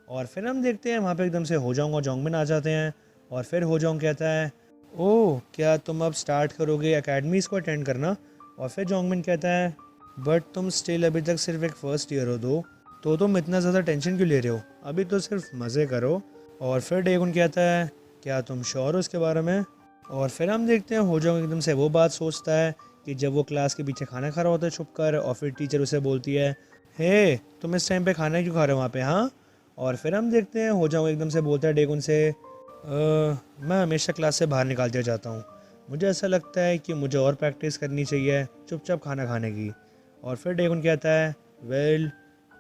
और फिर हम देखते हैं वहाँ पे एकदम से होजोंग और जोंगमिन आ जाते हैं। और फिर होजोंग कहता है ओह क्या तुम अब स्टार्ट करोगे एकेडमीज़ को अटेंड करना? और फिर जोंगमिन कहता है बट तुम स्टिल अभी तक सिर्फ एक फ़र्स्ट ईयर हो दो, तो तुम इतना ज़्यादा टेंशन क्यों ले रहे हो, अभी तो सिर्फ मज़े करो। और फिर डेगुन कहता है क्या तुम श्योर हो इसके बारे में? और फिर हम देखते हैं होजोंग एकदम से वो बात सोचता है कि जब वो क्लास के पीछे खाना खा रहा होता है छुप कर, और फिर टीचर उसे बोलती है हे तुम इस टाइम पे खाना क्यों खा रहे हो वहाँ पे, हाँ? और फिर हम देखते हैं होजोंग एकदम से बोलता है डेगुन से मैं हमेशा क्लास से बाहर निकाल दिया जाता हूँ, मुझे ऐसा लगता है कि मुझे और प्रैक्टिस करनी चाहिए चुपचाप खाना खाने की। और फिर डेगुन कहता है वेल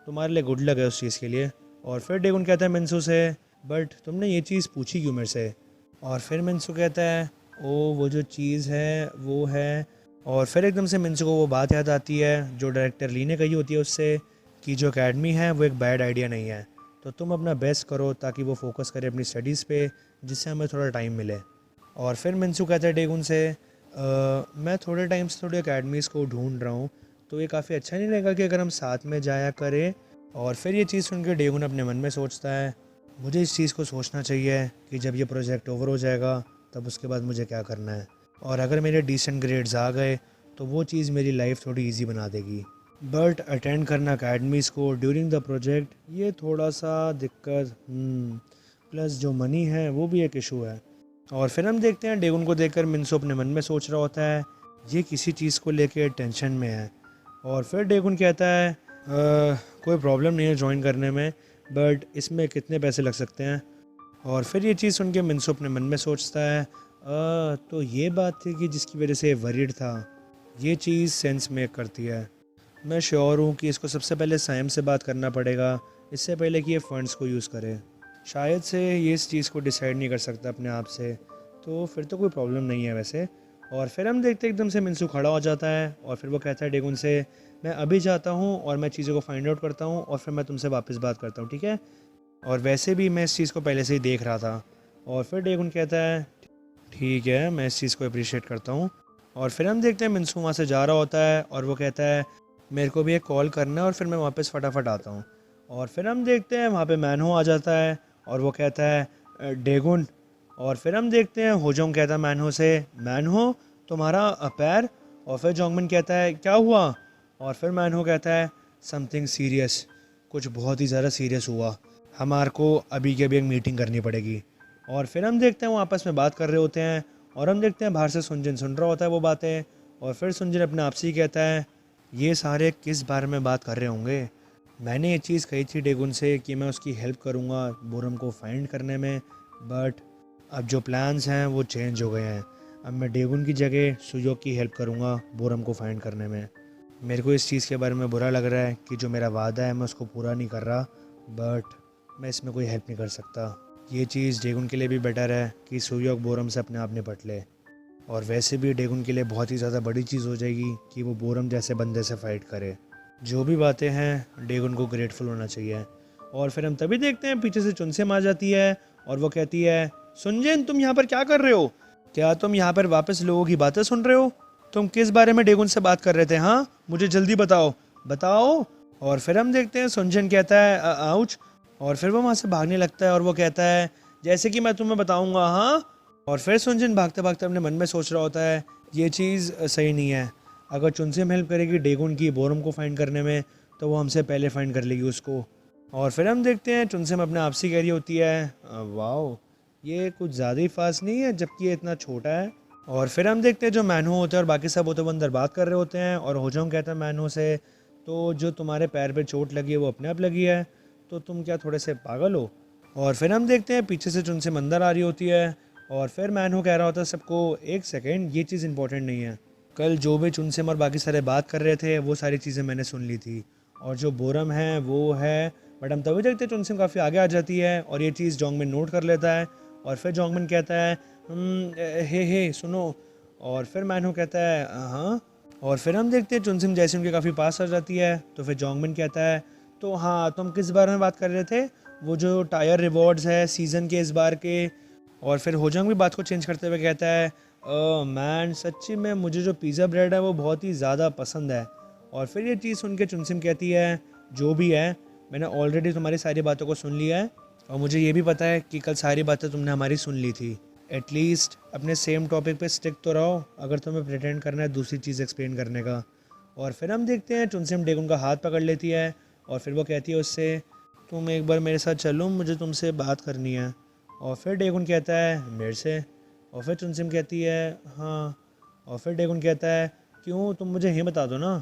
तुम्हारे लिए गुड लक है उस चीज़ के लिए। और फिर डेगुन कहता है मिंसू से बट तुमने ये चीज़ पूछी क्यों मेरे से? और फिर मिंसू कहता है ओ वो जो चीज़ है वो है। और फिर एकदम से मिंसू को वो बात याद आती है जो डायरेक्टर ली ने कही होती है उससे कि जो एकेडमी है वो एक बैड आइडिया नहीं है, तो तुम अपना बेस्ट करो ताकि वो फोकस करे अपनी स्टडीज़ पे, जिससे हमें थोड़ा टाइम मिले। और फिर मिंसू कहता है डेगुन से मैं थोड़े टाइम से थोड़ी एकेडमीज़ को ढूंढ रहा हूँ, तो ये काफ़ी अच्छा नहीं लगेगा कि अगर हम साथ में जाया करें? और फिर ये चीज़ सुन के डेगुन अपने मन में सोचता है मुझे इस चीज़ को सोचना चाहिए कि जब ये प्रोजेक्ट ओवर हो जाएगा तब उसके बाद मुझे क्या करना है, और अगर मेरे डिसेंट ग्रेड्स आ गए तो वो चीज़ मेरी लाइफ थोड़ी इजी बना देगी। बट अटेंड करना अकेडमीज़ को ड्यूरिंग द प्रोजेक्ट ये थोड़ा सा दिक्कत, प्लस जो मनी है वो भी एक इशू है। और फिर हम देखते हैं डेगुन को देखकर मिंसू अपने मन में सोच रहा होता है ये किसी चीज़ को लेकर टेंशन में है। और फिर डेगुन कहता है कोई प्रॉब्लम नहीं है ज्वाइन करने में, बट इसमें कितने पैसे लग सकते हैं? और फिर ये चीज़ सुन के मिंसू अपने मन में सोचता है तो ये बात थी कि जिसकी वजह से वरीड था, ये चीज़ सेंस मेक करती है। मैं श्योर हूँ कि इसको सबसे पहले सैम से बात करना पड़ेगा इससे पहले कि ये फ़ंड्स को यूज़ करे, शायद से ये इस चीज़ को डिसाइड नहीं कर सकता अपने आप से, तो फिर तो कोई प्रॉब्लम नहीं है वैसे। और फिर हम देखते एकदम से मिंसू खड़ा हो जाता है और फिर वो कहता है डेगुन से मैं अभी जाता हूँ और मैं चीज़ों को फाइंड आउट करता हूँ और फिर मैं तुमसे वापस बात करता हूँ, ठीक है? और वैसे भी मैं इस चीज़ को पहले से ही देख रहा था। और फिर डेगुन कहता है ठीक है, मैं इस चीज़ को अप्रिशिएट करता हूँ। और फिर हम देखते हैं मिंसू वहाँ से जा रहा होता है और वो कहता है मेरे को भी एक कॉल करना है और फिर मैं वापस फटाफट आता हूँ। और फिर हम देखते हैं वहाँ पे मैनहो आ जाता है और वो कहता है डेगुन। और फिर हम देखते हैं होजोंग कहता है मैनहो से मैनहो तुम्हारा पैर? और फिर जोंगमिन कहता है क्या हुआ? और फिर मैनहो कहता है समथिंग सीरियस, कुछ बहुत ही ज़्यादा सीरियस हुआ, हमारे को अभी के अभी एक मीटिंग करनी पड़ेगी। और फिर हम देखते हैं वो आपस में बात कर रहे होते हैं और हम देखते हैं बाहर से सुनजिन सुन रहा होता है वो बातें। और फिर सुनजिन अपने आप से ही कहता है ये सारे किस बारे में बात कर रहे होंगे? मैंने ये चीज़ कही थी डेगुन से कि मैं उसकी हेल्प करूँगा बोरम को फाइंड करने में, बट अब जो प्लान्स हैं वो चेंज हो गए हैं। अब मैं डेगुन की जगह सुयोग की हेल्प करूँगा बोरम को फाइंड करने में। मेरे को इस चीज़ के बारे में बुरा लग रहा है कि जो मेरा वादा है मैं उसको पूरा नहीं कर रहा, बट मैं इसमें कोई हेल्प नहीं कर सकता। ये चीज़ डेगुन के लिए भी बेटर है कि सुयोग बोरम से अपने आप निपट ले, और वैसे भी डेगुन के लिए बहुत ही ज़्यादा बड़ी चीज़ हो जाएगी कि वो बोरम जैसे बंदे से फाइट करे। जो भी बातें हैं डेगुन को ग्रेटफुल होना चाहिए। और फिर हम तभी देखते हैं पीछे से चुनसेम आ जाती है और वो कहती है सुनजिन तुम यहाँ पर क्या कर रहे हो? क्या तुम यहाँ पर वापस लोगों की बातें सुन रहे हो? तुम किस बारे में डेगुन से बात कर रहे थे? हाँ मुझे जल्दी बताओ बताओ। और फिर हम देखते हैं सुनजिन कहता है आउच। और फिर वो वहाँ से भागने लगता है और वो कहता है जैसे कि मैं तुम्हें बताऊँगा, हाँ? और फिर सुनजिन भागते भागते अपने मन में सोच रहा होता है ये चीज़ सही नहीं है। अगर चुनसेम हेल्प करेगी डेगुन की बोरम को फाइंड करने में तो वो हमसे पहले फाइंड कर लेगी उसको। और फिर हम देखते हैं चुनसिम अपने आप से कह रही होती है वाओ, ये कुछ ज़्यादा ही फास्ट नहीं है जबकि ये इतना छोटा है। और फिर हम देखते हैं जो मैनहो होते हैं और बाकी सब होते हैं वो अंदर बात कर रहे होते हैं और होजोंग कहता है मैनहो से, तो जो तुम्हारे पैर पे चोट लगी है वो अपने आप लगी है, तो तुम क्या थोड़े से पागल हो। और फिर हम देखते हैं पीछे से चुनसिम अंदर आ रही होती है और फिर मैनहो कह रहा होता है सबको, एक सेकेंड, ये चीज़ इंपॉर्टेंट नहीं है, कल जो भी चुनसिम और बाकी सारे बात कर रहे थे वो सारी चीज़ें मैंने सुन ली थी, और जो बोरम है वो है। बट हम तभी देखते हैं चुनसिम काफ़ी आगे आ जाती है और ये चीज़ जोंगमिन नोट कर लेता है। और फिर जोंगमिन कहता है हे सुनो। और फिर मैनहो कहता है हाँ। और फिर हम देखते हैं चुनसिम जैसे उनके काफ़ी पास आ जाती है तो फिर जोंगमिन कहता है तो हाँ, तुम किस बारे में बात कर रहे थे, वो जो टायर रिवॉर्ड्स है सीज़न के इस बार के। और फिर होजोंग भी बात को चेंज करते हुए कहता है मैन, सच्ची में मुझे जो पिज़्ज़ा ब्रेड है वो बहुत ही ज़्यादा पसंद है। और फिर ये चीज़ सुन के चुनसिम कहती है जो भी है, मैंने ऑलरेडी तुम्हारी सारी बातों को सुन लिया है और मुझे ये भी पता है कि कल सारी बातें तुमने हमारी सुन ली थी। एटलीस्ट अपने सेम टॉपिक पे स्टिक तो रहो अगर तुम्हें प्रिटेंड करना है दूसरी चीज़ एक्सप्लेन करने का। और फिर हम देखते हैं चुनसिम डेगुन का हाथ पकड़ लेती है और फिर वो कहती है उससे, तुम एक बार मेरे साथ चलो, मुझे तुमसे बात करनी है। और फिर डेगुन कहता है मेरे से। और फिर चुनसिम कहती है हाँ। और फिर डेगुन कहता है क्यों, तुम मुझे ये बता दो ना।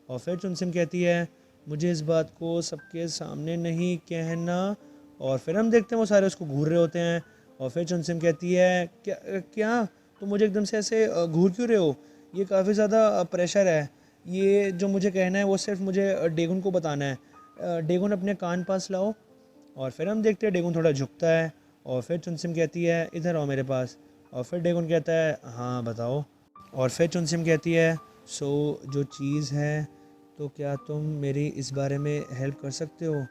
और फिर चुनसिम कहती है मुझे इस बात को सबके सामने नहीं कहना। और फिर हम देखते हैं वो सारे उसको घूर रहे होते हैं। और फिर चुनसिम कहती है क्या क्या तुम मुझे एकदम से ऐसे घूर क्यों रहे हो, ये काफ़ी ज़्यादा प्रेशर है, ये जो मुझे कहना है वो सिर्फ मुझे डेगुन को बताना है, डेगुन अपने कान पास लाओ। और फिर हम देखते हैं डेगुन थोड़ा झुकता है और फिर चुनसिम कहती है इधर आओ मेरे पास। और फिर डेगुन कहता है हाँ बताओ। और फिर चुनसिम कहती है सो जो चीज़ है, तो क्या तुम मेरी इस बारे में हेल्प कर सकते हो।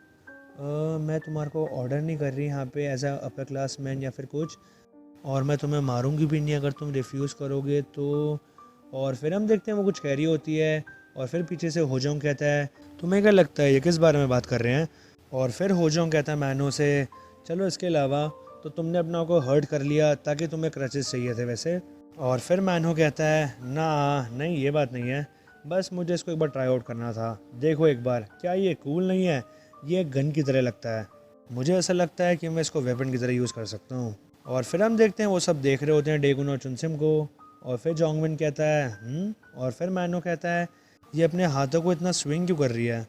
मैं तुम्हारे को ऑर्डर नहीं कर रही यहाँ पे as a upper class man या फिर कुछ, और मैं तुम्हें मारूंगी भी नहीं अगर तुम रिफ्यूज़ करोगे तो। और फिर हम देखते हैं वो कुछ कह रही होती है और फिर पीछे से होजोंग कहता है तुम्हें क्या लगता है ये किस बारे में बात कर रहे हैं। और फिर होजोंग कहता है मैनो से, चलो इसके अलावा तो तुमने अपना को हर्ट कर लिया ताकि तुम्हें क्रचेस चाहिए थे वैसे। और फिर मैनो कहता है ना नहीं, ये बात नहीं है, बस मुझे इसको एक बार ट्राई आउट करना था, देखो एक बार, क्या ये कूल नहीं है, ये एक गन की तरह लगता है, मुझे ऐसा लगता है कि मैं इसको वेपन की तरह यूज़ कर सकता हूँ। और फिर हम देखते हैं वो सब देख रहे होते हैं डेगुन और चुनसिम को। और फिर जोंगमिन कहता है और फिर मैनो कहता है ये अपने हाथों को इतना स्विंग क्यों कर रही है।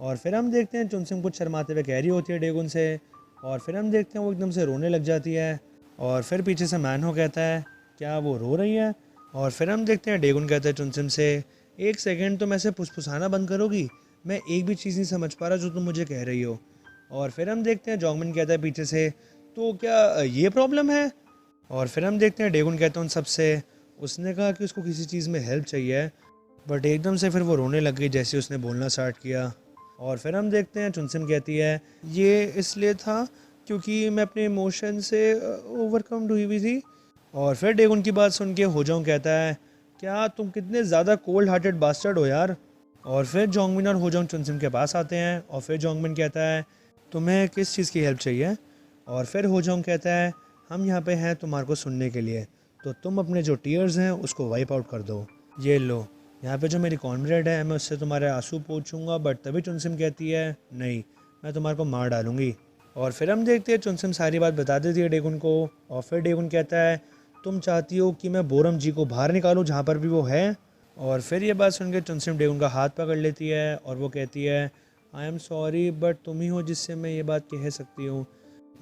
और फिर हम देखते हैं चुनसिम कुछ शर्माते हुए कह रही होती है डेगुन से। और फिर हम देखते हैं वो एकदम से रोने लग जाती है। और फिर पीछे से मैनो कहता है क्या वो रो रही है। और फिर हम देखते हैं डेगुन कहता है चुनसिम से, एक सेकेंड तुम ऐसे फुसफुसाना बंद करोगी, मैं एक भी चीज़ नहीं समझ पा रहा जो तुम मुझे कह रही हो। और फिर हम देखते हैं जोंगमिन कहता है पीछे से, तो क्या ये प्रॉब्लम है। और फिर हम देखते हैं डेगुन कहता है उन सबसे, उसने कहा कि उसको किसी चीज़ में हेल्प चाहिए, बट एकदम से फिर वो रोने लग गई जैसे उसने बोलना स्टार्ट किया। और फिर हम देखते हैं चुनसिम कहती है ये इसलिए था क्योंकि मैं अपने इमोशन से ओवरकम हुई थी। और फिर डेगुन की बात सुन के होजोंग कहता है क्या तुम कितने ज़्यादा कोल्ड हार्टेड बास्टर्ड हो यार। और फिर जोंगमिन और होजोंग चुनसिम के पास आते हैं और फिर जोंगमिन कहता है तुम्हें किस चीज़ की हेल्प चाहिए। और फिर होजोंग कहता है हम यहाँ पे हैं तुम्हारे को सुनने के लिए, तो तुम अपने जो टीयर्स हैं उसको वाइप आउट कर दो, ये लो, यहाँ पे जो मेरी कॉमरेड है मैं उससे तुम्हारे आंसू पोंछूंगा। बट तभी चुनसिम कहती है नहीं, मैं तुम्हारे को मार डालूंगी। और फिर हम देखते हैं चुनसिम सारी बात बता देती है डेगुन को। और फिर डेगुन कहता है तुम चाहती हो कि मैं बोरम जी को बाहर निकालूं जहाँ पर भी वो है। और फिर ये बात सुन के चुनसिम डेगुन का हाथ पकड़ लेती है और वो कहती है आई एम सॉरी, बट तुम ही हो जिससे मैं ये बात कह सकती हूँ,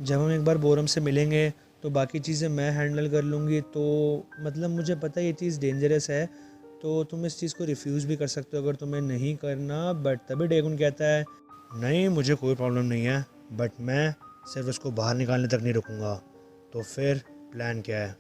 जब हम एक बार बोरम से मिलेंगे तो बाकी चीज़ें मैं हैंडल कर लूँगी, तो मतलब मुझे पता है ये चीज़ डेंजरस है, तो तुम इस चीज़ को रिफ्यूज़ भी कर सकते हो अगर तुम्हें नहीं करना। बट तभी डेगुन कहता है नहीं, मुझे कोई प्रॉब्लम नहीं है, बट मैं सिर्फ उसको बाहर निकालने तक नहीं रुकूंगा। तो फिर प्लान क्या है।